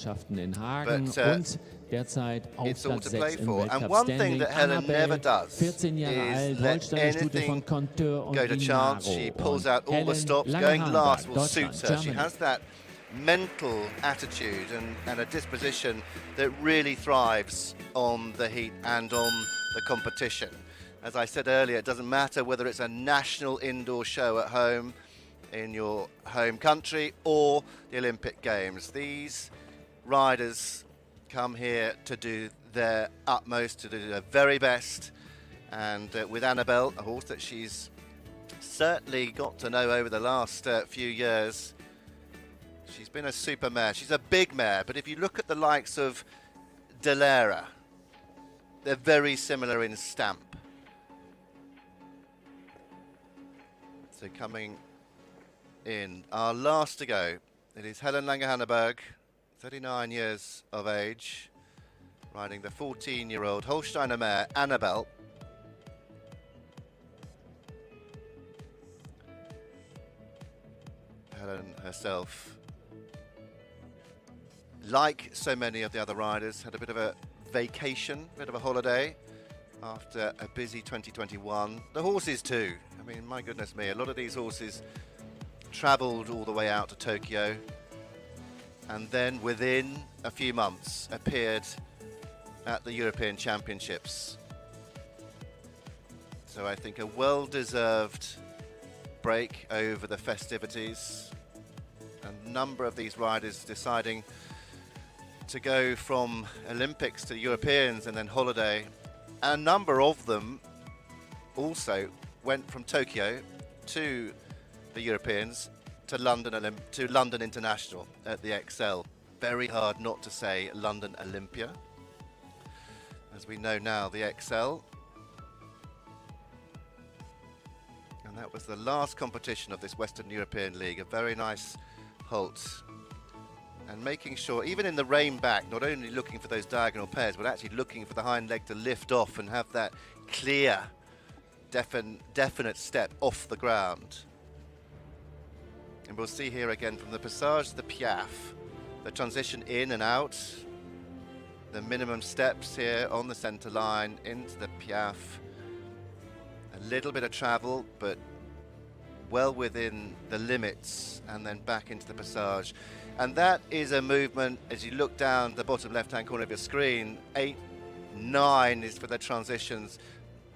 it's all to play for. And one thing that Helen never does is let anything go to chance. She pulls out all the stops. Going last will suit her. She has that mental attitude and a disposition that really thrives on the heat and on the competition. As I said earlier, it doesn't matter whether it's a national indoor show at home in your home country or the Olympic Games. These riders come here to do their utmost, to do their very best, and with Annabelle, a horse that she's certainly got to know over the last few years, she's been a super mare. She's a big mare, but if you look at the likes of Dalera, they're very similar in stamp. So coming in, our last to go, it is Helen Lange-Hanneberg, 39 years of age, riding the 14-year-old Holsteiner mare Annabelle. Helen herself, like so many of the other riders, had a bit of a vacation, a bit of a holiday after a busy 2021. The horses too. I mean, my goodness me, a lot of these horses travelled all the way out to Tokyo and then within a few months appeared at the European Championships. So I think a well-deserved break over the festivities. A number of these riders deciding to go from Olympics to Europeans and then holiday. A number of them also went from Tokyo to the Europeans to London International at the XL. Very hard not to say London Olympia. As we know now, the XL. And that was the last competition of this Western European League. A very nice halt. And making sure, even in the rein back, not only looking for those diagonal pairs, but actually looking for the hind leg to lift off and have that clear, definite step off the ground. And we'll see here again from the Passage de Piaf, the transition in and out, the minimum steps here on the centre line into the Piaf. A little bit of travel, but well within the limits, and then back into the Passage. And that is a movement, as you look down the bottom left-hand corner of your screen, 8, 9 is for the transitions,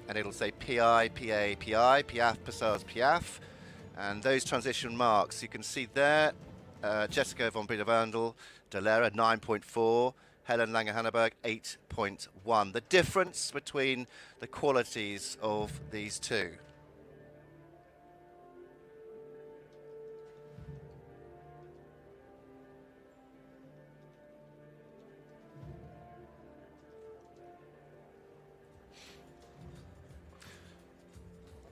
and it'll say PI, PA, PI, Piaf, Passage, Piaf. And those transition marks, you can see there, Jessica von Breda-Vandel, Dalera 9.4, Helen Lange-Hanneberg 8.1. The difference between the qualities of these two.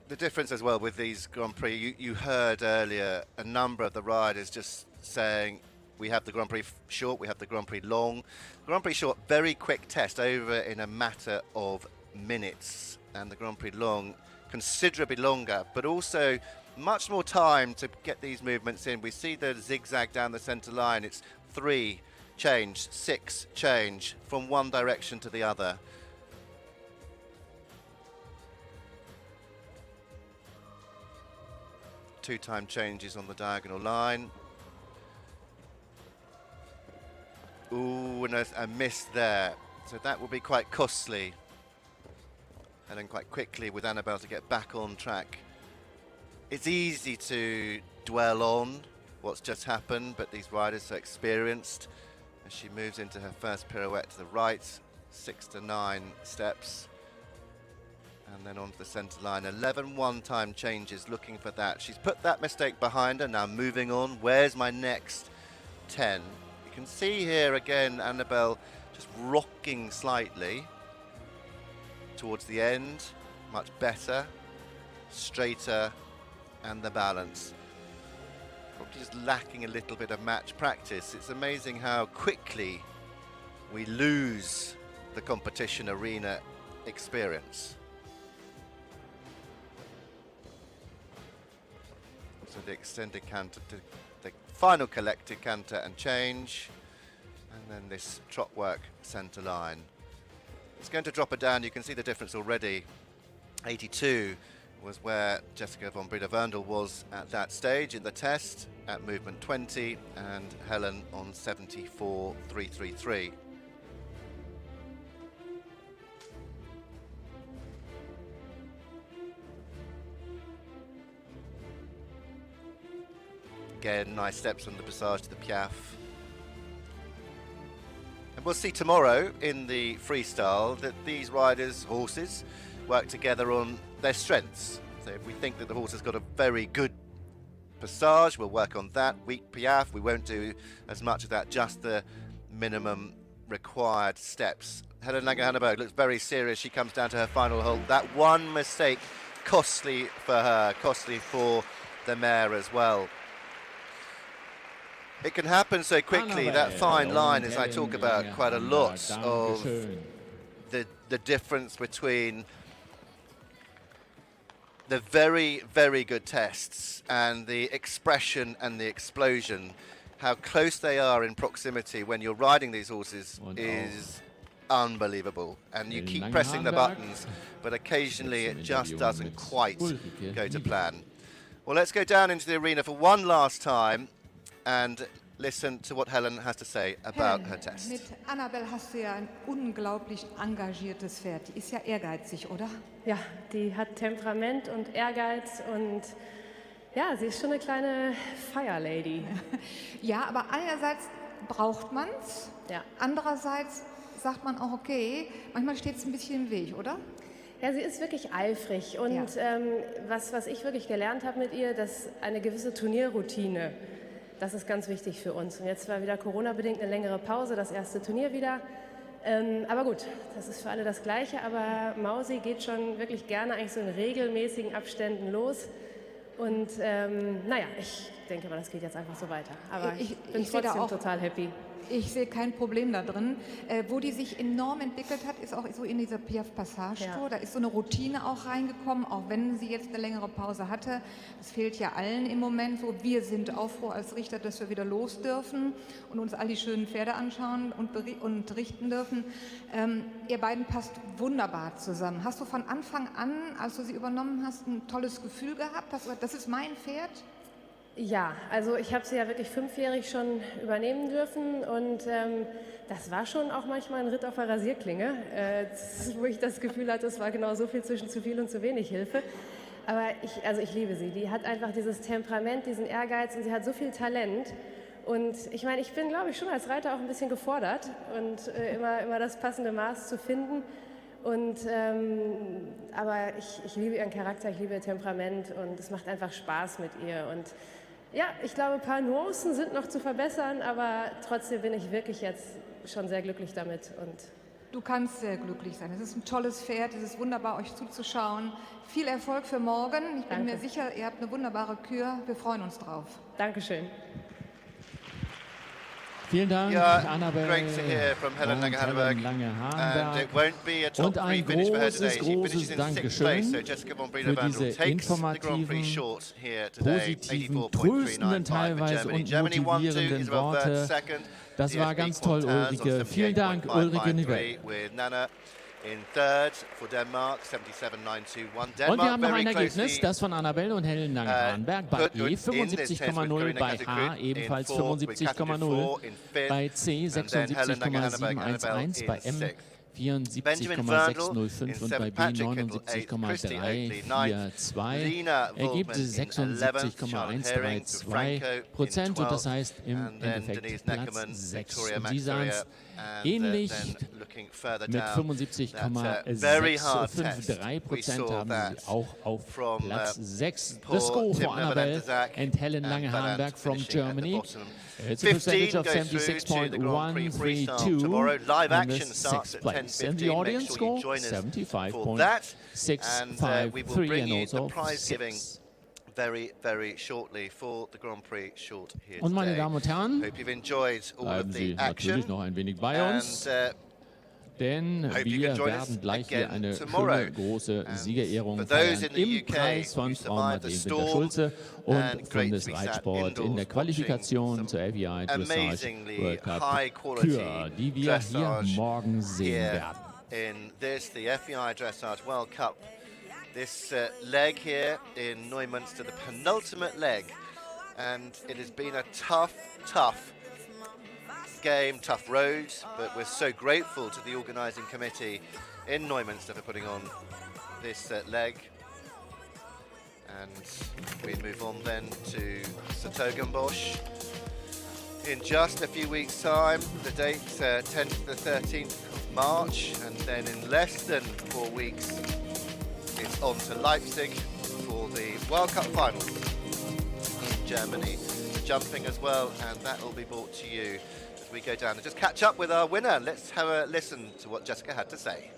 the difference as well with these Grand Prix, you heard earlier a number of the riders just saying, we have the Grand Prix short, we have the Grand Prix long. Grand Prix short, very quick test, over in a matter of minutes. And the Grand Prix long, considerably longer, but also much more time to get these movements in. We see the zigzag down the centre line. It's 3 change, 6 change from one direction to the other. Two-time changes on the diagonal line. Ooh, and a miss there. So that will be quite costly. And then quite quickly with Annabelle to get back on track. It's easy to dwell on what's just happened, but these riders are experienced. As she moves into her first pirouette to the right, 6 to 9 steps. And then onto the centre line, 11 one-time changes, looking for that. She's put that mistake behind her, now moving on. Where's my next 10? You can see here again, Annabelle just rocking slightly towards the end. Much better, straighter, and the balance. Probably just lacking a little bit of match practice. It's amazing how quickly we lose the competition arena experience. So the extended canter to the final collected canter and change, and then this trot work centre line. It's going to drop her down. You can see the difference already. 82 was where Jessica von Breda-Verndl was at that stage in the test at movement 20, and Helen on 74.333. Again, nice steps on the passage to the Piaf. And we'll see tomorrow in the freestyle that these riders, horses, work together on their strengths. So if we think that the horse has got a very good passage, we'll work on that. Weak Piaf, we won't do as much of that, just the minimum required steps. Helen Langer-Hanneberg looks very serious. She comes down to her final hold. That one mistake, costly for her, costly for the mare as well. It can happen so quickly, that fine line, as I talk about quite a lot, of the difference between the very, very good tests and the expression and the explosion. How close they are in proximity when you're riding these horses is unbelievable. And you keep pressing the buttons, but occasionally it just doesn't quite go to plan. Well, let's go down into the arena for one last time and listen to what Helen has to say about her test. Mit Annabelle hast du ja ein unglaublich engagiertes Pferd. Die ist ja ehrgeizig, oder? Ja, die hat Temperament und Ehrgeiz und ja, sie ist schon eine kleine Fire Lady. Ja, aber einerseits braucht man's, ja. Andererseits sagt man auch, okay, manchmal steht es ein bisschen im Weg, oder? Ja, sie ist wirklich eifrig und was ich wirklich gelernt habe mit ihr, dass eine gewisse Turnierroutine, das ist ganz wichtig für uns. Und jetzt war wieder Corona-bedingt eine längere Pause, das erste Turnier wieder. Aber gut, das ist für alle das Gleiche. Aber Mausi geht schon wirklich gerne eigentlich so in regelmäßigen Abständen los. Und naja, ich denke mal, das geht jetzt einfach so weiter. Aber ich bin trotzdem total happy. Ich sehe kein Problem da drin. Wo die sich enorm entwickelt hat, ist auch so in dieser Piaf-Passage-Tour. Ja. Da ist so eine Routine auch reingekommen, auch wenn sie jetzt eine längere Pause hatte. Das fehlt ja allen im Moment. So, wir sind auch froh als Richter, dass wir wieder los dürfen und uns all die schönen Pferde anschauen und richten dürfen. Ihr beiden passt wunderbar zusammen. Hast du von Anfang an, als du sie übernommen hast, ein tolles Gefühl gehabt? Das ist mein Pferd? Ja, also ich habe sie ja wirklich 5-jährig schon übernehmen dürfen und das war schon auch manchmal ein Ritt auf der Rasierklinge, wo ich das Gefühl hatte, es war genau so viel zwischen zu viel und zu wenig Hilfe. Aber ich liebe sie. Die hat einfach dieses Temperament, diesen Ehrgeiz und sie hat so viel Talent. Und ich meine, ich bin, glaube ich, schon als Reiter auch ein bisschen gefordert und immer das passende Maß zu finden. Und, aber ich liebe ihren Charakter, ich liebe ihr Temperament und es macht einfach Spaß mit ihr. Und ja, ich glaube, ein paar Nuancen sind noch zu verbessern, aber trotzdem bin ich wirklich jetzt schon sehr glücklich damit. Und Du kannst sehr glücklich sein. Es ist ein tolles Pferd, es ist wunderbar, euch zuzuschauen. Viel Erfolg für morgen. Ich bin mir sicher, ihr habt eine wunderbare Kür. Wir freuen uns drauf. Dankeschön. Vielen Dank, Yeah, Annabelle great to hear from Helen Lange-Hanneberg. And it won't be a top Und ein 3 finish for her today. großes, She finishes großes in 6th Dankeschön place, so Jessica von für Breda-Vandel diese takes the Grand Prix informativen, short here today. positiven, tröstenden 84.395 teilweise for Germany. und Germany 1-2, motivierenden Isabel Bird Worte. second. Das war ganz toll, Ulrike. Vielen Dank, Ulrike Nivelle. With Nana in third for Denmark, 77.921. Und wir haben noch very ein Ergebnis, closely, das von Annabelle und Helen Lange-Hahnberg bei E 75,0, bei H ebenfalls 75,0, bei C 76,711, bei M 74,605 und bei B 79,342. Ergebnis 76,132%, und das heißt im Endeffekt Platz 6. Und die sahen es ähnlich mit 75,653% haben sie auch auf Platz 6. The score for Annabelle and Helen Lange-Hahnberg from Germany. It's a percentage of 76.132 in the sixth place. And the audience score 75.653 and also 6. Very, very shortly for the Grand Prix short here Und meine today. Damen und Herren, Hope you've enjoyed all bleiben of Sie the action. natürlich noch ein wenig bei uns, denn hope you wir can join us werden gleich hier again eine tomorrow. schöne große Siegerehrung for those feiern in the im UK Preis von who Frau survived Marlene the storm Winter-Schulze und and great to be sat Bundesreitsport in der indoors Qualifikation watching zur FEI Dressage amazingly World Cup high quality Kür, die wir hier dressage morgen sehen here werden. in this, the FEI Dressage World Cup. This leg here in Neumünster, the penultimate leg, and it has been a tough game, tough road, but we're so grateful to the organising committee in Neumünster for putting on this leg. And we move on then to Sertogenbosch in just a few weeks' time. The date 10th to the 13th of March, and then in less than 4 weeks it's on to Leipzig for the World Cup final in Germany. Jumping as well, and that will be brought to you as we go down and just catch up with our winner. Let's have a listen to what Jessica had to say.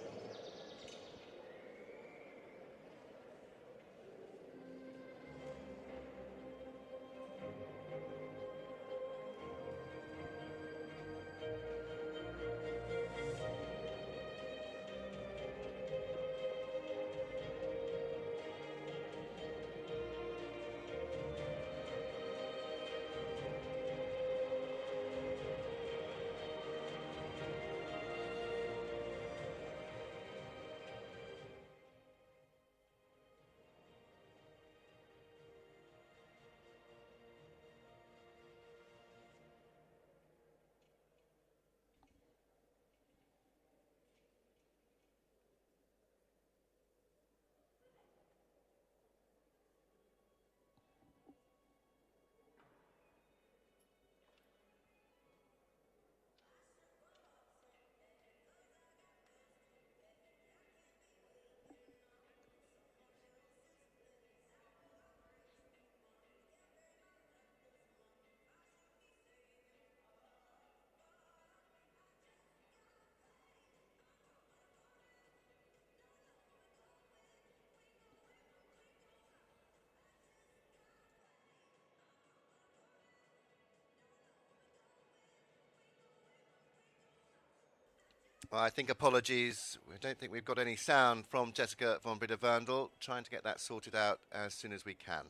Well, I think apologies. I don't think we've got any sound from Jessica von Breda-Vandel. Trying to get that sorted out as soon as we can.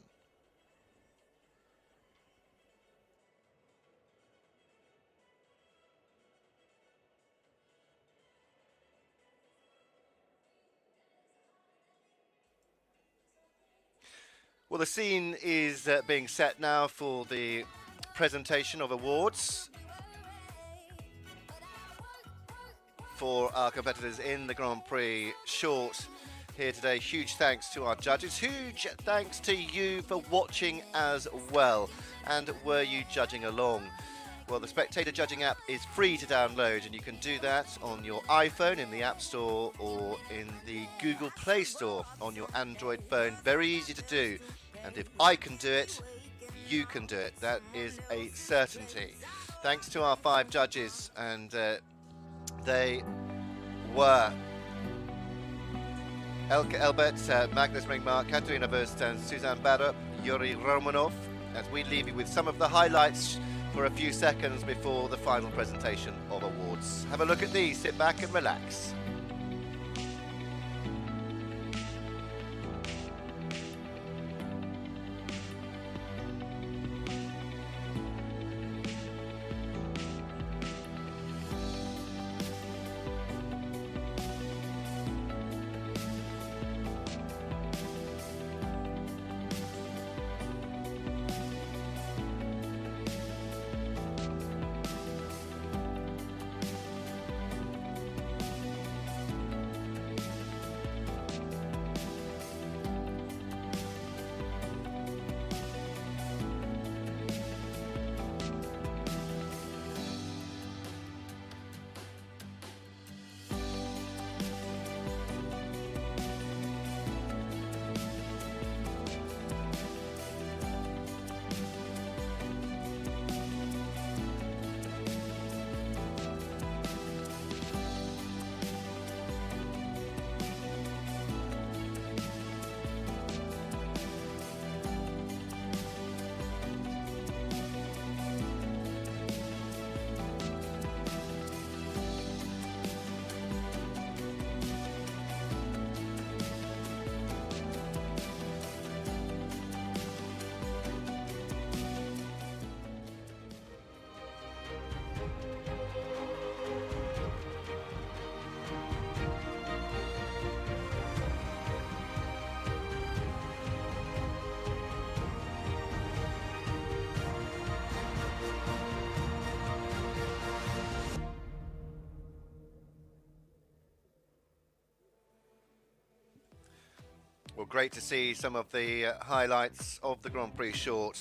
Well, the scene is being set now for the presentation of awards for our competitors in the Grand Prix short here today. Huge thanks to our judges. Huge thanks to you for watching as well. And were you judging along? Well, the Spectator Judging app is free to download, and you can do that on your iPhone in the App Store or in the Google Play Store on your Android phone. Very easy to do. And if I can do it, you can do it. That is a certainty. Thanks to our 5 judges, and they were Elke Elbert, Magnus Ringmark, Katarina Wurst and Suzanne Bader, Yuri Romanov, as we leave you with some of the highlights for a few seconds before the final presentation of awards. Have a look at these, sit back and relax. Well, great to see some of the highlights of the Grand Prix short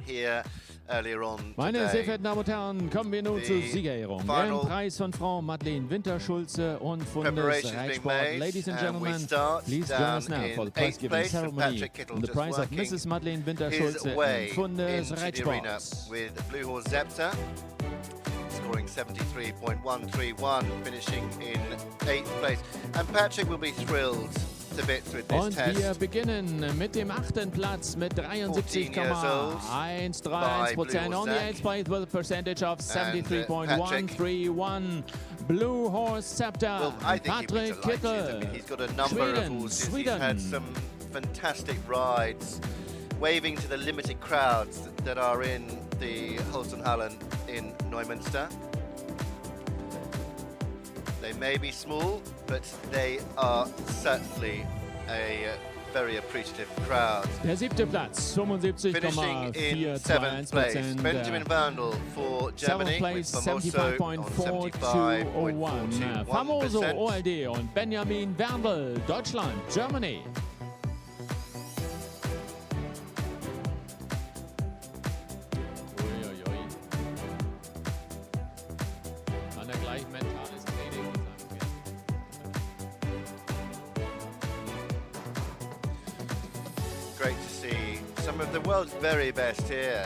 here earlier on Meine today. sehr verehrten Damen und Herren, kommen wir nun zur Siegerehrung. Den Preis von Frau Madeleine Winterschulze und Fundesreitsport. Ladies and gentlemen, please join us now for the prize giving ceremony. And the prize of Mrs. Madeleine Winterschulze and Fundesreitsport. With Blue Horse Zepter, scoring 73.131, finishing in 8th place. And Patrick will be thrilled to bits with this Und test. wir beginnen mit dem 8. Platz mit 73,13%. On the 8th place with a percentage of 73.131. Blue Horse Scepter, Well, I think Patrick Kittel. I mean, he's got a number of horses. He's had some fantastic rides, waving to the limited crowds that are in the Holstenhallen in Neumünster. They may be small, but they are certainly a very appreciative crowd. Der 7. Platz, Finishing in 7th place, 75,421. Benjamin Vandal for Germany. 7th place, with Famoso on 75.4201. Famoso 75.42%. OLD und Benjamin Vandal, Deutschland, Germany. Kann er gleich mentales Training sagen. Great to see some of the world's very best here.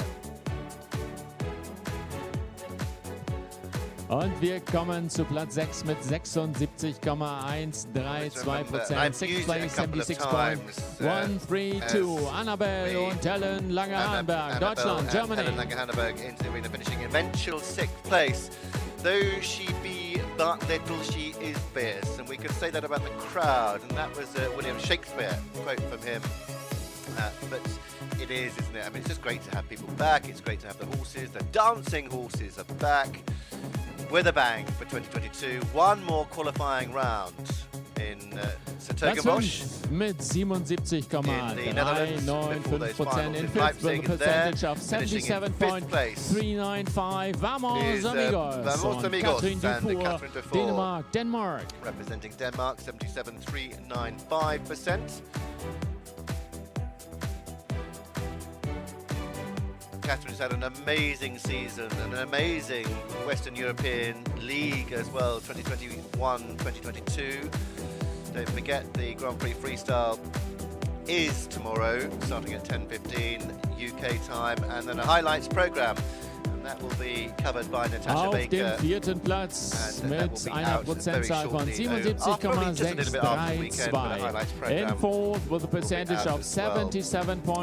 Und wir kommen zu Platz 6 mit 76,132%. Sixth place, 76.132. Annabelle und Helen Lange-Hahnberg, Deutschland, Germany. Helen Lange-Hahnberg into the arena, finishing eventual 6th place. Though she be but little, she is fierce. And we could say that about the crowd. And that was William Shakespeare, quote from him. But it is, isn't it? I mean, it's just great to have people back. It's great to have the horses. The dancing horses are back with a bang for 2022. One more qualifying round in Sertogenbosch. Mit 77,395%. In 5th with a percentage of 77.395. Vamos amigos. Vamos amigos. Catherine Dufour, Denmark. Representing Denmark, 77.395%. Catherine's had an amazing season, an amazing Western European League as well, 2021-2022. Don't forget the Grand Prix Freestyle is tomorrow, starting at 10:15 UK time, and then a highlights programme. And that will be covered by Natasha Auf dem Baker. 4. Platz And that will mit be einer out Prozentzahl von very shortly. Probably just a little bit after the weekend, but the 77,632. highlights In programme 4th with a percentage out of as well.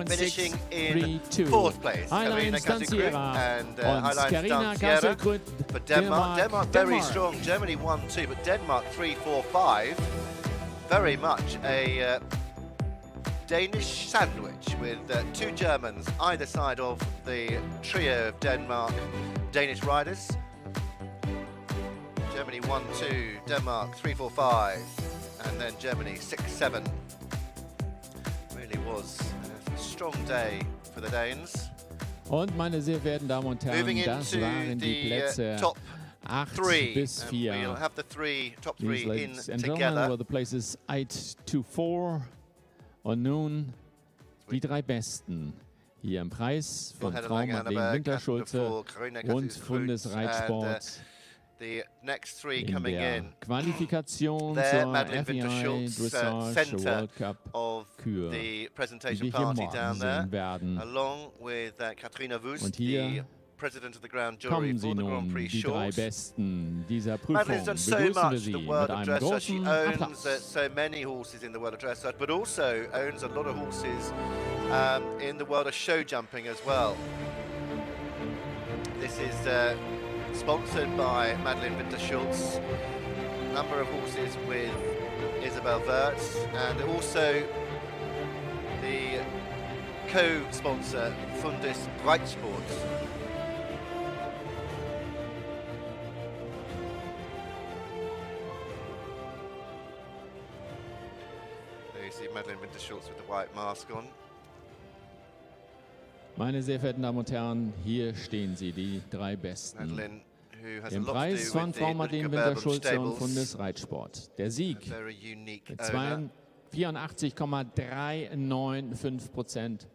Finishing in 77.632. 4th place, Heinlein Karina Kasselgrün Stanziera and und Heinlein Karina Stanziera Kasselgrün for Denmark. Denmark very strong. Germany 1-2, but Denmark 3-4-5. Very much a Danish sandwich with 2 Germans either side of the trio of Danish riders. Germany 1-2, Denmark 3-4-5, and then Germany 6-7. Really was a strong day for the Danes. Und meine sehr verehrten Damen und Herren, Moving das into waren die the Plätze top 8 3. bis 4. We'll have the top These 3 in ladies and together. gentlemen were the places 8 to 4. Und nun die 3 Besten hier im Preis von Frau Madeleine Winterschulze und Bundesreitsport. The next 3 in coming der in. Qualifikation There, zur Madeleine FEI Winterschulze, Dressage center World Cup of Kür, the die presentation wir hier party morgen down there, sehen werden. along with Katrina Wust, Und the hier president of the ground jury kommen sie for the Grand nun, Prix die 3 short. Besten dieser Prüfung. Madeleine's done so Begrüßen wir much sie the mit world of einem dressage. She großen owns Applaus. so many horses in the world of dressage, but also owns a lot of horses in the world of show jumping as well. This is sponsored by Madeleine Winterschulze. A number of horses with Isabel Wirtz, and also the co-sponsor Fundus Reitsport. There you see Madeleine Winterschulze with the white mask on. Meine sehr verehrten Damen und Herren, hier stehen sie, die 3 Besten. Madeleine, who has a Im lot to Preis do von with Frau the Madeleine Ludwig Winterschulze und Stables. Bundesreitsport. Der Sieg A very unique mit owner. 84,395%.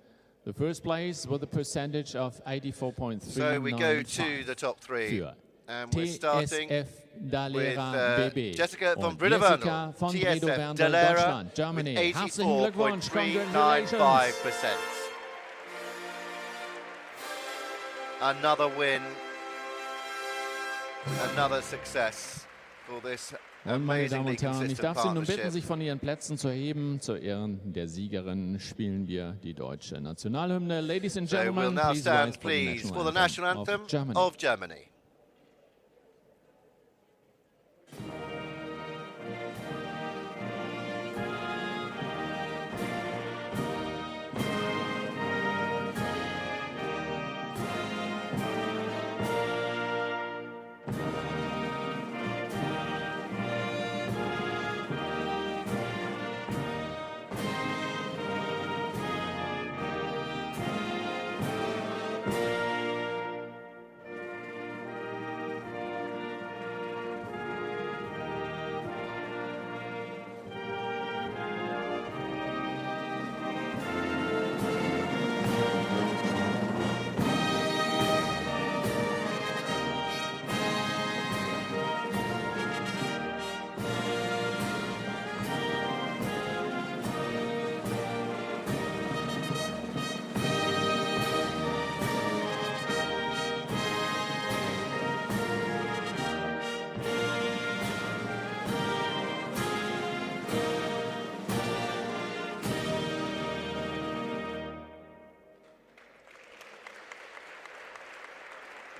The first place with a percentage of 84.395 So we go to the top 3. für And we're starting TSF with Dalera BB Jessica von und Briedewernel, Jessica von TSF Briedewernel, Dalera Deutschland, Germany. with Herzlichen Glückwunsch, congratulations. 84.395%. Another win, another success for this Und meine Damen amazingly und Herren, ich consistent darf Sie nun bitten, partnership. sich von Ihren Plätzen zu heben. Zu Ehren der Siegerin spielen wir die deutsche Nationalhymne. Ladies and So we'll gentlemen, now please stand, rise please, for for the national anthem of Germany.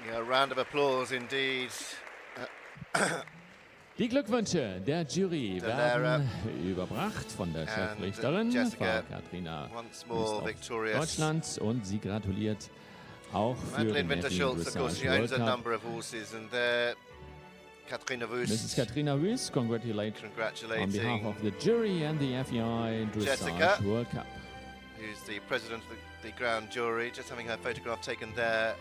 Yeah, a round of applause indeed. Die Glückwünsche der Jury Dalera werden überbracht von der and Chefrichterin, Jessica, Frau Katrina once more Wüst victorious. Deutschlands, und sie gratuliert auch für Madeleine den FEI Winterschulze, of course, she Dressage owns World a Cup. number of horses, and there, Katrina Mrs. Wüst, Katrina Wüst, congratulating on behalf congratulating of the jury and the FEI Jessica. Dressage World Cup. who's the president of the ground jury, just having her photograph taken there.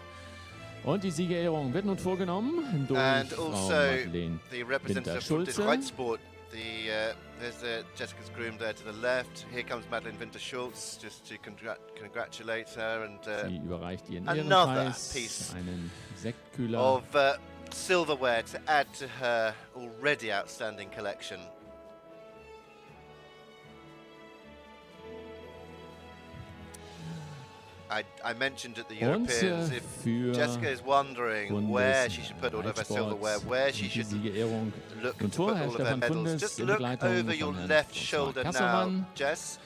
Und die Siegerehrung wird nun vorgenommen durch And Frau also Madeleine the representative from Winterschulze. Reitsport. There's Jessica's groom there to the left. Here comes Madeleine Winterschulze, just to congratulate her, and Sie überreicht ihren another Ehrenpreis, piece einen Sektkühler. of silverware to add to her already outstanding collection. I mentioned at the Und Europeans, if für Jessica is wondering where she should put all of her silverware, where she die should Siegerehrung. look Und to put vorher all of her Stefan medals, Fundes just in look Begleitung over your von Herrn left François shoulder now, Kassermann, Jess,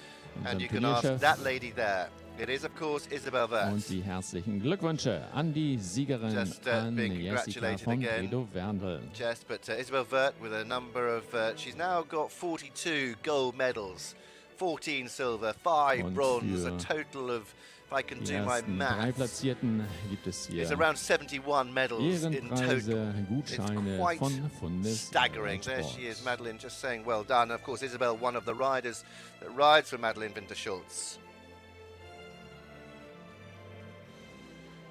and unserem you can ask Turnierchef. that lady there. It is, of course, Isabel Wirth. Und die herzlichen Glückwünsche an die Siegerin, Just an being Jessica congratulated von again, Bredow Werndl. Jess, but Isabel Wirth with a number of, she's now got 42 gold medals, 14 silver, 5 Und bronze, a für total of, if I can Die do my ersten drei maths, Platzierten gibt es hier it's around 71 medals in Ehrenpreise, total. It's Gutscheine quite von Fundes staggering. There Reitsport. she is, Madeline, just saying well done. Of course, Isabel, one of the riders that rides for Madeline Winter-Schultz.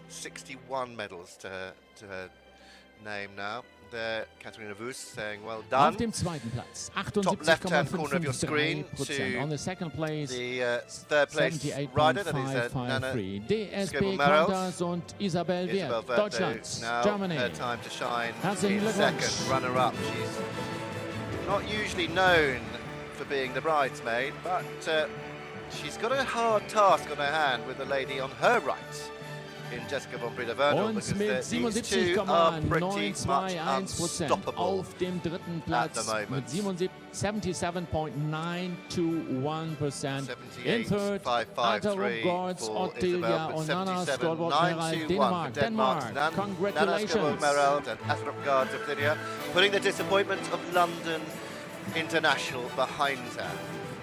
61 medals to her name now. There, Katharina Wüst saying well done. Auf dem zweiten Platz, Top left-hand corner of your screen 78,53%. On the second place, the third place rider, that is Nana DSB Skobel-Merrill. Quantas und Isabel Isabel Wirth, Wirth, Deutschland, now Germany. her time to shine. Herzlichen In Glückwunsch. second, runner-up. She's not usually known for being the bridesmaid, but she's got a hard task on her hand with the lady on her right in Jessica von Bredow-Werndl, Und because mit these two are pretty much 77,921% unstoppable auf dem dritten Platz at the moment. mit 77,921%. In third, 78,553 Alta Gords, for Ottilia Isabel, und Nana 77,921 Skålborg, for Denmark. Nana Congratulations. Skålborg and Astrup Guards of Lydia, putting the disappointment of London International behind her.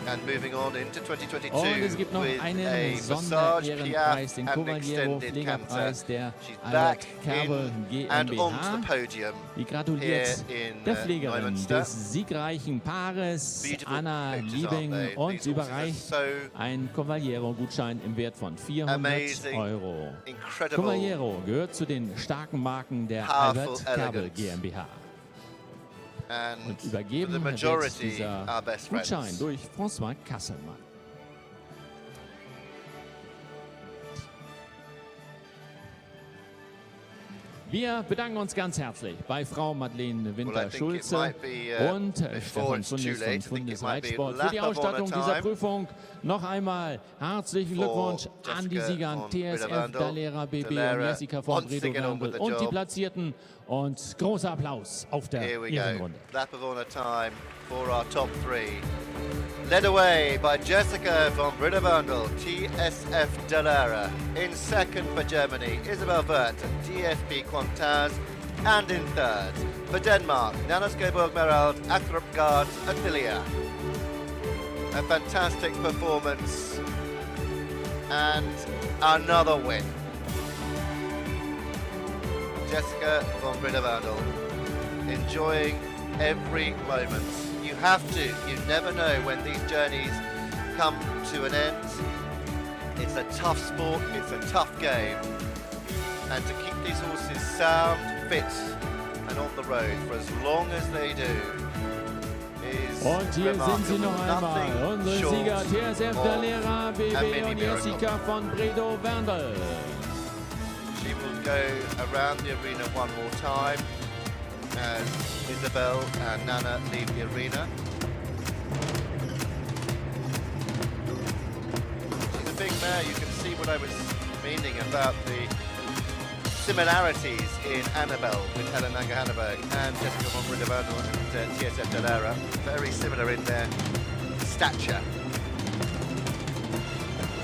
And moving on into 2022 Und es gibt noch with einen a Massage, Sonderehrenpreis, Piaf den and Cavaliero Extended Canter. Pflegerpreis der She's Albert back Kerbel in and onto GmbH. the podium Die gratuliert here in der Pflegerin Neumünster. des siegreichen Paares Beautiful Anna pictures, Liebing aren't they? und These horses are überreicht so einen Cavaliero-Gutschein im Wert von 400 amazing, Euro. incredible, Cavaliero gehört zu den starken Marken der powerful Albert Kerbel elegance. GmbH. And Und for the übergeben wird majority dieser are best friends. Gutschein durch François Kasselmann. Wir bedanken uns ganz herzlich bei Frau Madeleine Winter-Schulze und Stefan Fundes von Fundes Reitsport für die Ausstattung dieser Prüfung. Noch einmal herzlichen Glückwunsch an die Sieger, an TSF, Dalera BB und Jessica von Bredow-Werndl und die Platzierten und großer Applaus auf der Ehrenrunde. Lap of honour time for our top three. Led away by Jessica von Bredow-Werndl, TSF Dalera. In second for Germany, Isabel Wirth and DFB Quantas. And in third for Denmark, Nana Skålborg-Merrild, Astrup Guards, Athilia. A fantastic performance and another win. Jessica von Bredow-Werndl enjoying every moment. You have to, you never know when these journeys come to an end. It's a tough sport, it's a tough game. And to keep these horses sound, fit and on the road for as long as they do is Und hier sind sie noch remarkable. einmal, unsere Nothing Sieger short TSF of Dalera a BB mini und miracle. Jessica von Bredow-Werndl. She will go around the arena one more time as Isabel and Nana leave the arena. She's a big mare. You can see what I was meaning about the similarities in Annabelle with Helen Hangehanneberg and Jessica von Bredow-Werndl and TSF Dalera. Very similar in their stature.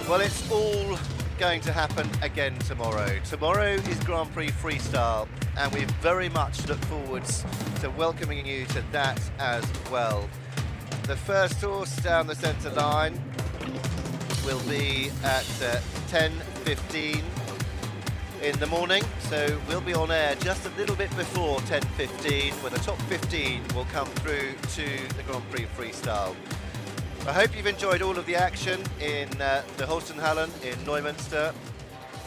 Well, it's all going to happen again tomorrow. Tomorrow is Grand Prix Freestyle, and we very much look forwards to welcoming you to that as well. The first horse down the centre line will be at 10:15 in the morning, so we'll be on air just a little bit before 10:15, where the top 15 will come through to the Grand Prix Freestyle. I hope you've enjoyed all of the action in the Holstenhallen in Neumünster.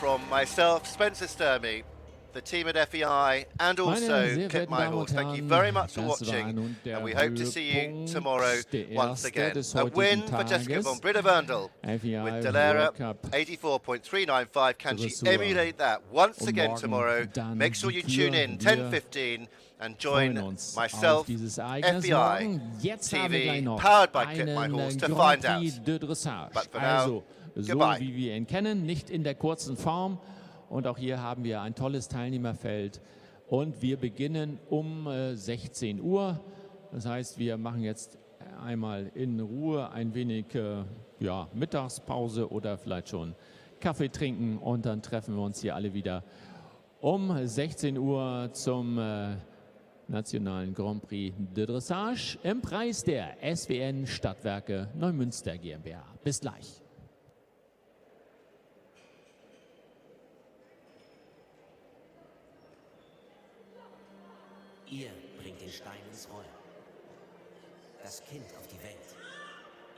From myself, Spencer Sturmey, the team at FEI, and also Clip My Horse. Thank you very much for watching, and we hope to see you tomorrow once again. A win for Jessica von Bredow-Werndl with Dalera 84.395. Can she emulate that once again tomorrow? Make sure you tune in 10:15 and join myself, FEI TV, powered by Clip My Horse, to find out. But for now, so Goodbye. wie wir ihn kennen, nicht in der kurzen Form. Und auch hier haben wir ein tolles Teilnehmerfeld. Und wir beginnen um 16 Uhr. Das heißt, wir machen jetzt einmal in Ruhe ein wenig Mittagspause oder vielleicht schon Kaffee trinken. Und dann treffen wir uns hier alle wieder um 16 Uhr zum Nationalen Grand Prix de Dressage im Preis der SWN Stadtwerke Neumünster GmbH. Bis gleich. Ihr bringt den Stein ins Rollen. Das Kind auf die Welt.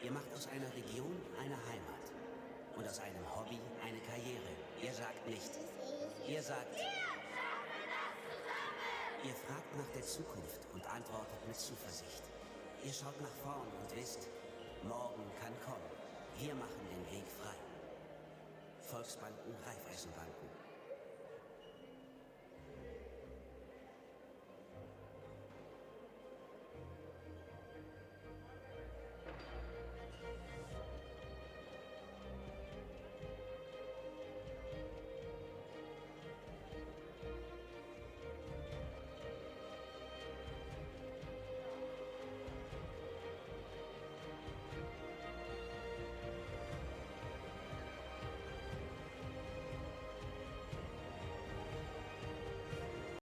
Ihr macht aus einer Region eine Heimat. Und aus einem Hobby eine Karriere. Ihr sagt nicht. Ihr sagt. Ihr fragt nach der Zukunft und antwortet mit Zuversicht. Ihr schaut nach vorn und wisst, morgen kann kommen. Wir machen den Weg frei. Volksbanken, Raiffeisenbanken.